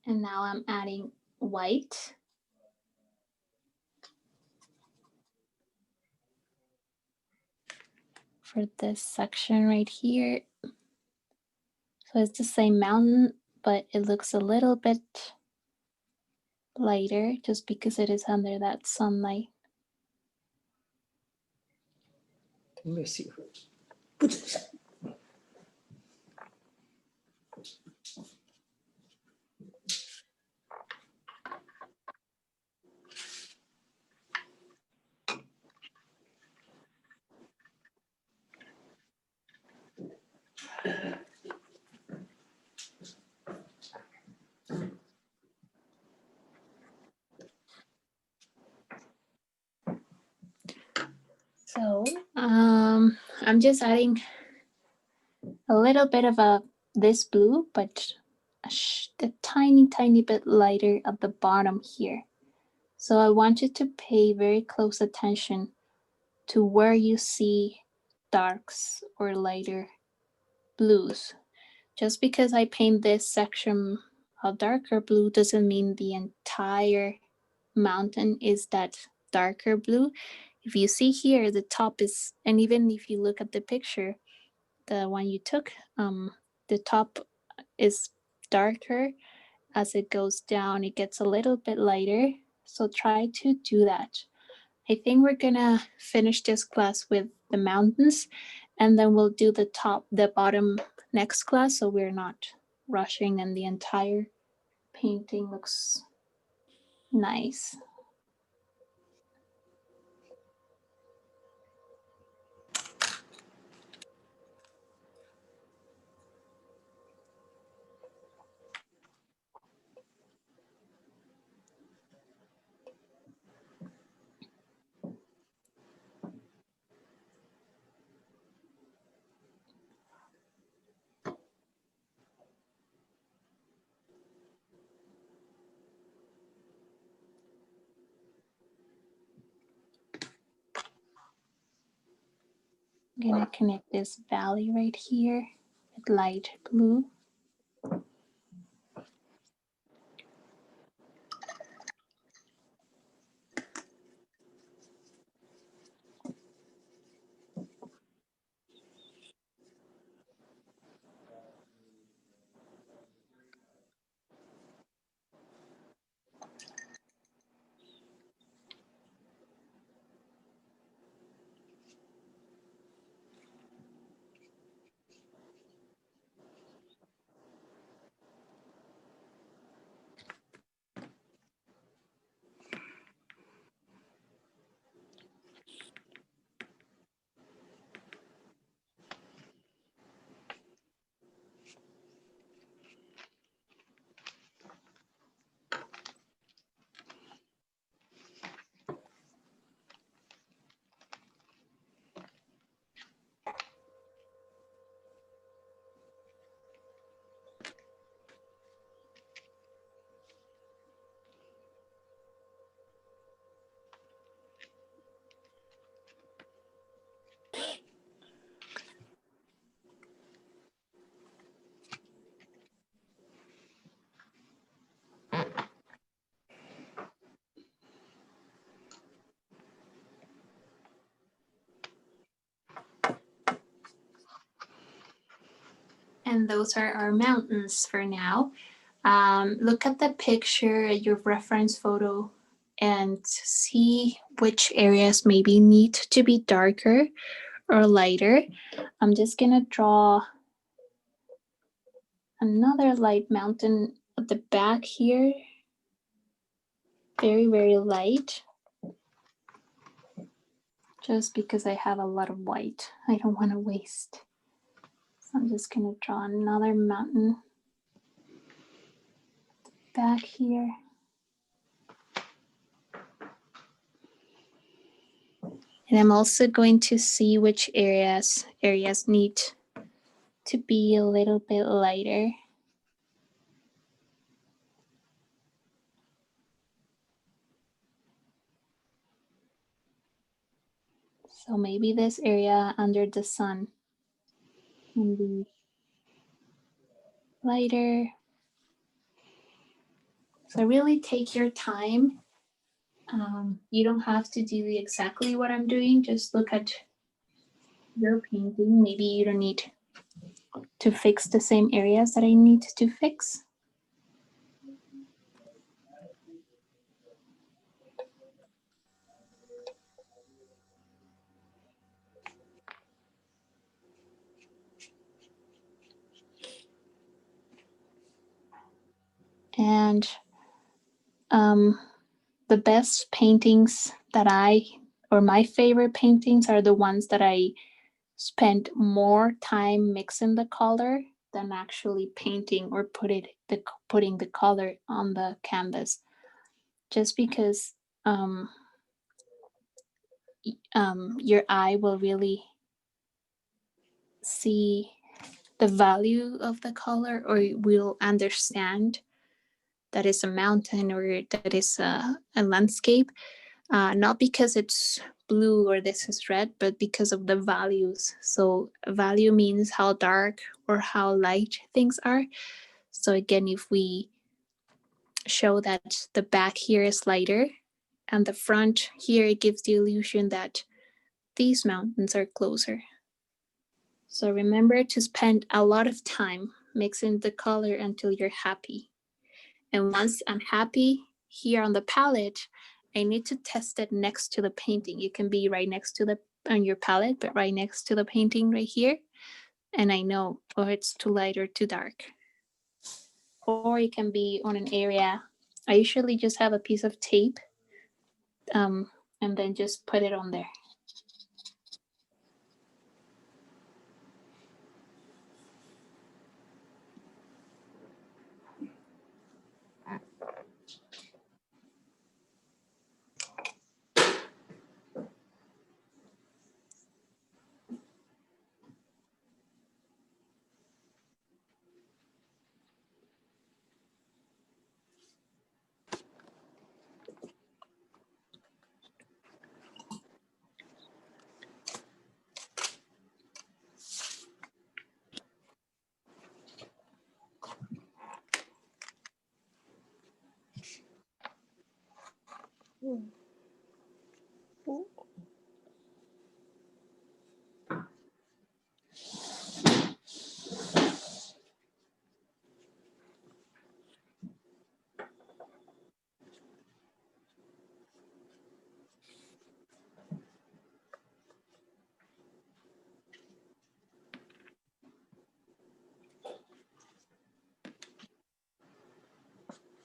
And now I'm adding white. For this section right here. So it's the same mountain, but it looks a little bit lighter just because it is under that sunlight. 没事，不准上。So I'm just adding a little bit of this blue, but a tiny bit lighter at the bottom here. So I want you to pay very close attention to where you see darks or lighter blues. Just because I paint this section a darker blue doesn't mean the entire mountain is that darker blue. If you see here, the top is, and even if you look at the picture, the one you took, the top is darker. As it goes down, it gets a little bit lighter. So try to do that. I think we're gonna finish this class with the mountains, and then we'll do the bottom next class, so we're not rushing and the entire painting looks nice. I'm gonna connect this valley right here with light blue. And those are our mountains for now. Look at the picture, at your reference photo, and see which areas maybe need to be darker or lighter. I'm just gonna draw another light mountain at the back here. Very, very light. Just because I have a lot of white, I don't want to waste. So I'm just gonna draw another mountain back here. And I'm also going to see which areas need to be a little bit lighter. So maybe this area under the sun can be lighter. So really take your time. You don't have to do exactly what I'm doing. Just look at your painting. Maybe you don't need to fix the same areas that I need to fix. And the best paintings that or my favorite paintings are the ones that I spent more time mixing the color than actually painting or putting the color on the canvas. Just because your eye will really see the value of the color, or will understand that is a mountain or that is a landscape, not because it's blue or this is red, but because of the values. So value means how dark or how light things are. So again, if we show that the back here is lighter and the front here, it gives the illusion that these mountains are closer. So remember to spend a lot of time mixing the color until you're happy. And once I'm happy here on the palette, I need to test it next to the painting. You can be right next to on your palette, but right next to the painting right here. And I know, oh, it's too light or too dark. Or it can be on an area. I usually just have a piece of tape and then just put it on there.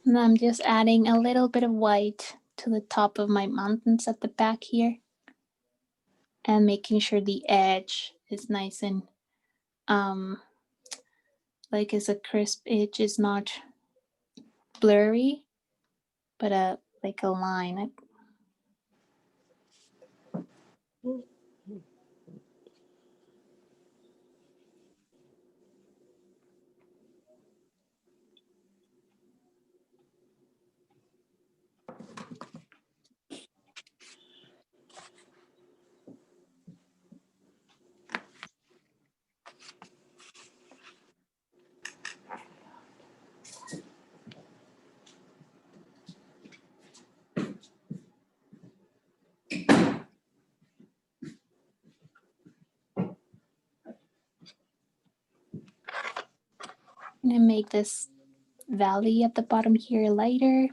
And I'm just adding a little bit of white to the top of my mountains at the back here. And making sure the edge is nice and like it's a crisp edge, is not blurry, but like a line. I'm gonna make this valley at the bottom here lighter.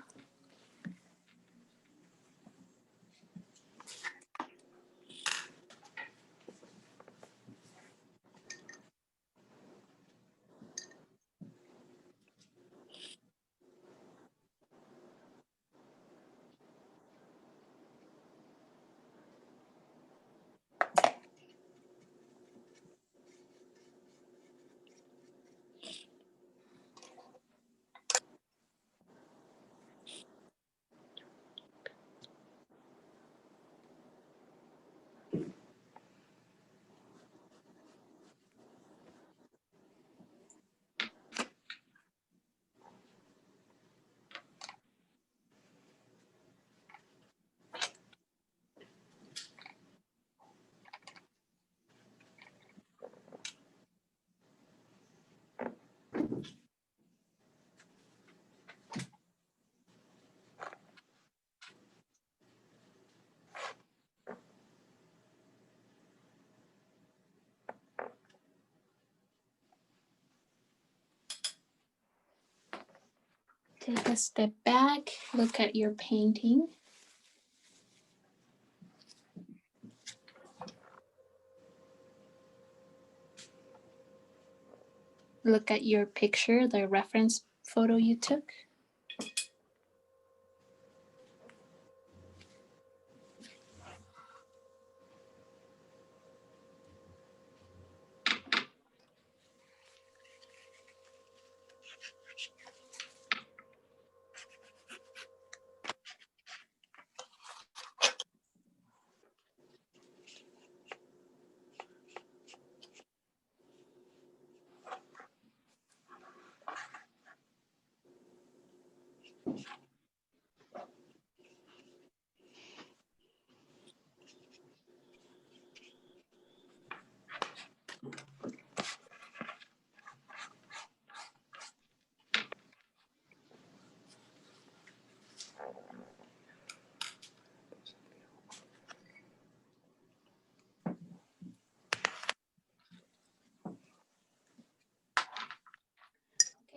Take a step back, look at your painting. Look at your picture, the reference photo you took.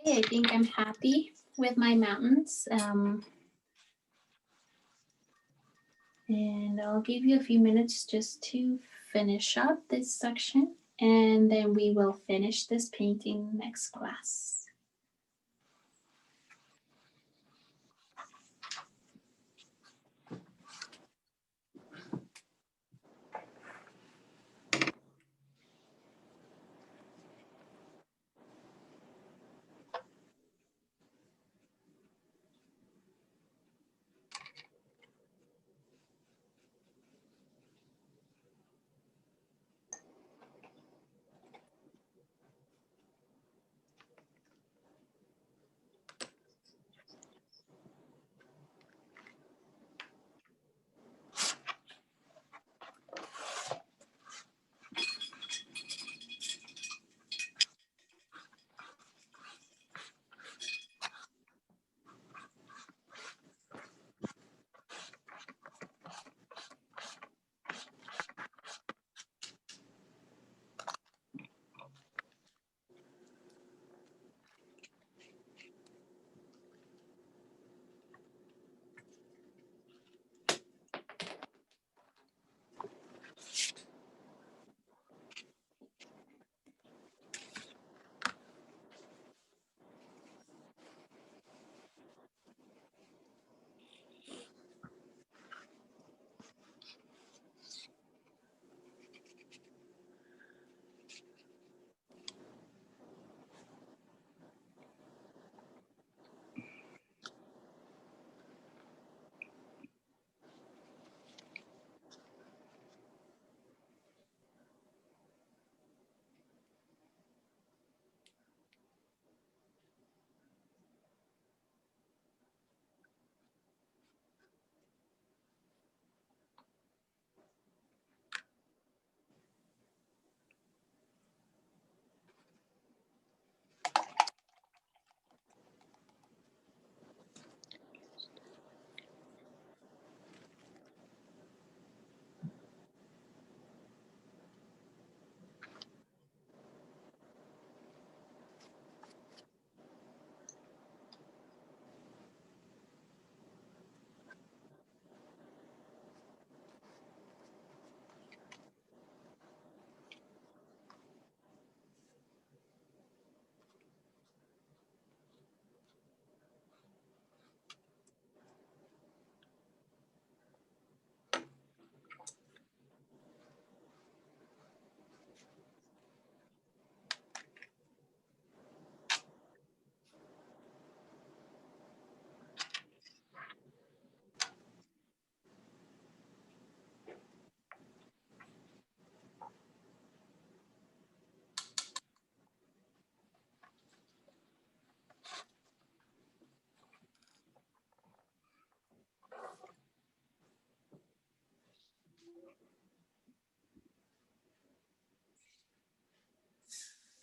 Okay, I think I'm happy with my mountains. And I'll give you a few minutes just to finish up this section, and then we will finish this painting next class.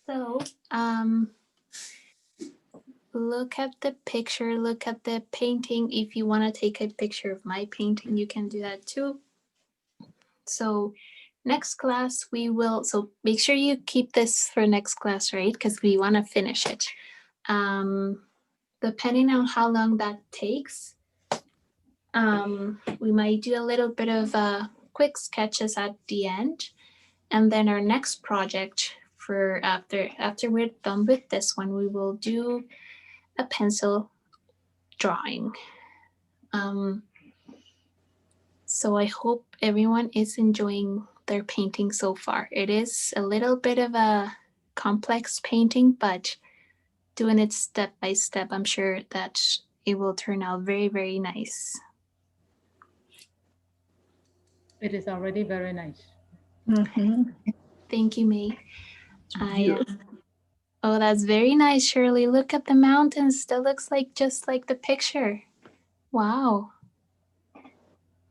So, look at the picture, look at the painting. If you want to take a picture of my painting, you can do that too. So next class we will, so make sure you keep this for next class, right? Because we want to finish it. Depending on how long that takes, we might do a little bit of quick sketches at the end. And then our next project for after we're done with this one, we will do a pencil drawing. So I hope everyone is enjoying their painting so far. It is a little bit of a complex painting, but doing it step by step, I'm sure that it will turn out very, very nice. It is already very nice. Thank you, May. Oh, that's very nice, Shirley. Look at the mountains. That looks like just like the picture. Wow.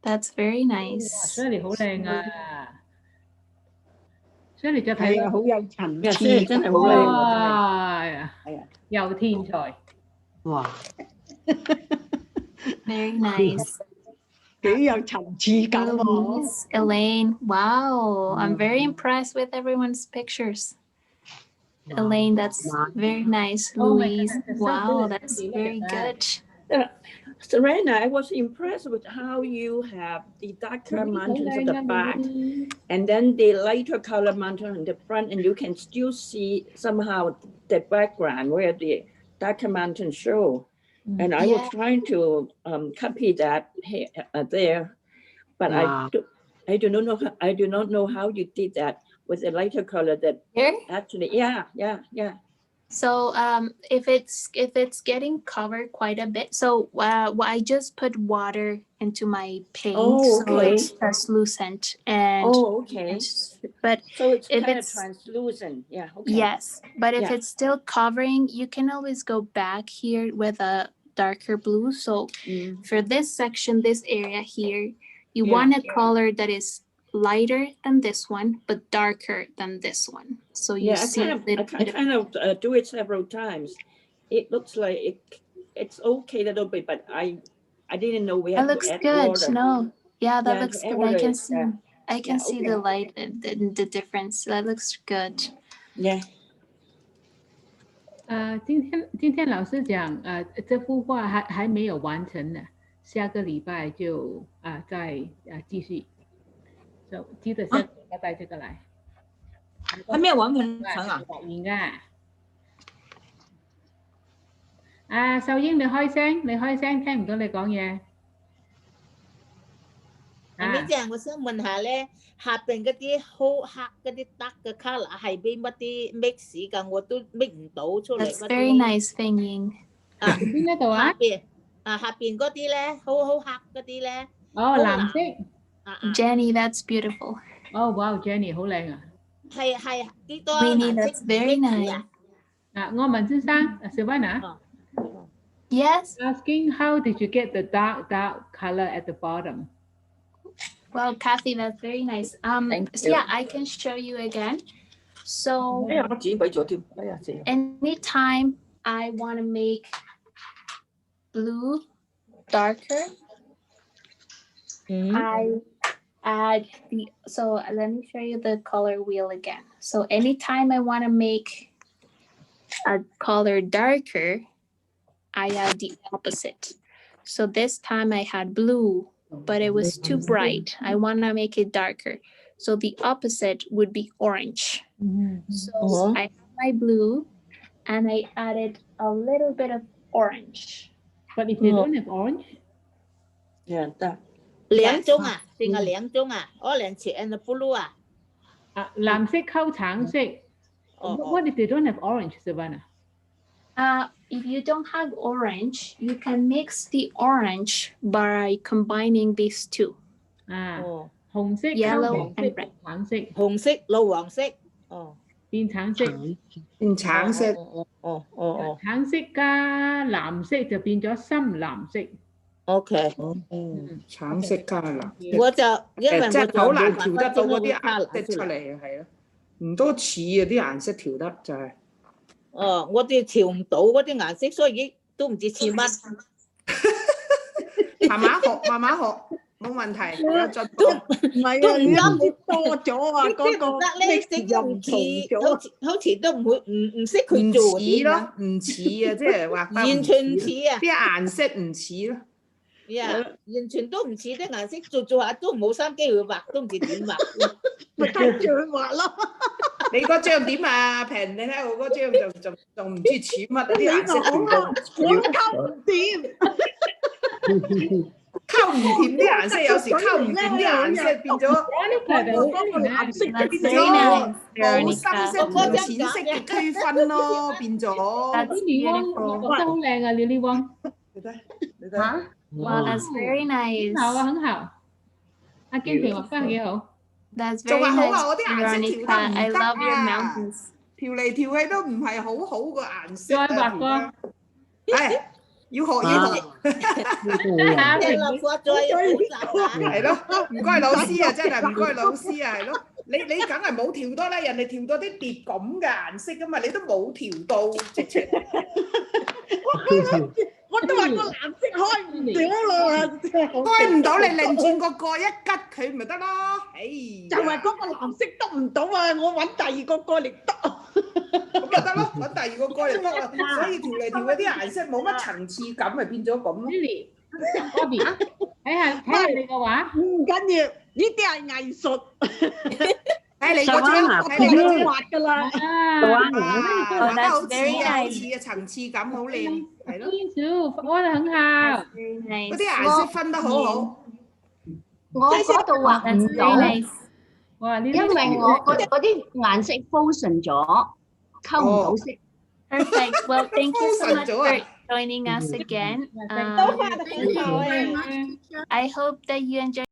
That's very nice. Shirley 好靚啊！Shirley 就睇係啊，好有層次。Shirley 真係好靚喎，真係。哇！係啊，有天才。哇， Very nice. 幾有層次感喎。 Louise, Elaine, wow. I'm very impressed with everyone's pictures. Elaine, that's very nice. Oh my Louise, goodness, that's so wow, good. that's Look at very that. good. Serena, I was impressed with how you have the darker mountains at the back and then the lighter color mountain in the front, and you can still see somehow the background where the darker mountains show. And I was trying to copy that there, but Wow. I do not know how you did that with a lighter color that Here? actually, yeah. So if it's getting covered quite a bit, so I just put water into my paint, so it's translucent and Okay. but So it's if kind of it's translucent, yeah. Okay. yes, but if it's still covering, you can always go back here with a darker blue. So for this section, this area here, you want a color that is lighter than this one, but darker than this one. So you see I kind of do it several times. It looks like it's okay a little bit, but I didn't know we had that looks to add good. water. No, yeah, that looks good. I can see okay. the light and the difference. That looks good. Yeah. 今天老师讲，这幅画还没有完成呢，下个礼拜就再继续，就记得下个礼拜带这个来。还没有完成啊？應啊！秀英，你開聲，聽唔到你講嘢。你正，我想問下咧，下邊嗰啲好黑嗰啲 dark 嘅 colour 係俾乜啲 mix 㗎？我都 mix 唔到出嚟。That's very nice, Feng Ying. 邊一度啊？下邊嗰啲咧，好黑嗰啲咧。哦，藍色。Jenny, that's beautiful. Oh wow, Jenny 好靚啊！係幾多 Winnie, that's very nice. 我問先生 Silvana. Yes. Asking how did you get the dark color at the bottom? Well, Kathy, that's very nice. So yeah, I can show you again. So anytime I want to make blue darker, I add so let me show you the color wheel again. So anytime I want to make a color darker, I add the opposite. So this time I had blue, but it was too bright. I want to make it darker. So the opposite would be orange. So I have my blue and I added a little bit of orange. But if you don't have orange? Yeah, that. 兩種啊，定係兩種啊 ？Orange and blue 啊？藍色溝橙色。What if they don't have orange, Silvana? If you don't have orange, you can mix the orange by combining these two. 紅色、 yellow and red. 橙色。紅色、老黃色。變橙色。變橙色。橙色加藍色就變咗深藍色。OK。橙色加藍。我就因為我真係好難調得到嗰啲顏色出嚟，係咯。唔多似啊，啲顏色調得就係。哦，我哋調唔到嗰啲顏色，所以都唔知似乜。慢慢學，慢慢學，冇問題，有進步。唔係啊，你啱啲多咗啊，嗰個得咧，整又咗唔唔同咗。好似都唔會唔識唔佢做似咯，唔似啊，即係畫得完全唔似啊！啲顏色唔似咯。完全都唔似啲顏色，做下都冇心機去畫，都唔知點畫。咪得像畫咯。你嗰張點啊？平，你睇下我嗰張仲唔知似乜啊？啲顏色調到，我溝唔掂。溝唔掂啲顏色，有時溝唔掂啲顏色變咗。藍色That's 變 very 咗 nice, 冇深 Veronica. 色同淺色嘅區分咯，變咗。 That's 李汪，我 beautiful. 覺得好靚啊，李汪。你睇，你睇。嚇 Wow, that's very 好啊， nice. 很好。阿堅平畫得幾好。That's 仲 very 話好 nice, 啊！我啲顏色調 Veronica. 得唔 I 得 love your 啊？ mountains. 調嚟調去都唔係好好個顏色啊！再畫過。係要學要學。聽落課再補習啊！係咯，唔該老師啊，真係唔該老師啊，係咯。你梗係冇調多啦，人哋調多啲疊咁嘅顏色噶嘛，你都冇調到，直情。我都話個藍色開唔到啦，開唔到，你擰轉個蓋一吉佢咪得咯。唉，就係嗰個藍色得唔到啊！我揾第二個過嚟得。咁咪得咯，揾第二個蓋就得啦。所以調嚟調去啲顏色冇乜層次感，咪變咗咁咯。Lily，Bobby，睇下你個畫。唔緊要，呢啲係藝術。睇你嗰張，睇你嗰張畫㗎啦。畫得好似 very 啊，好 nice. 似啊，層次感好靚，係咯。畫得很好。 Very 嗰 nice. 啲顏色分得好好。我嗰度畫 That's 唔 very 到， nice. 哇！呢因為我嗰啲顏色 fusion 咗，溝唔到色。Perfect. Well, thank you so much Full for joining us again. Thank you very much, I hope that you enjoyed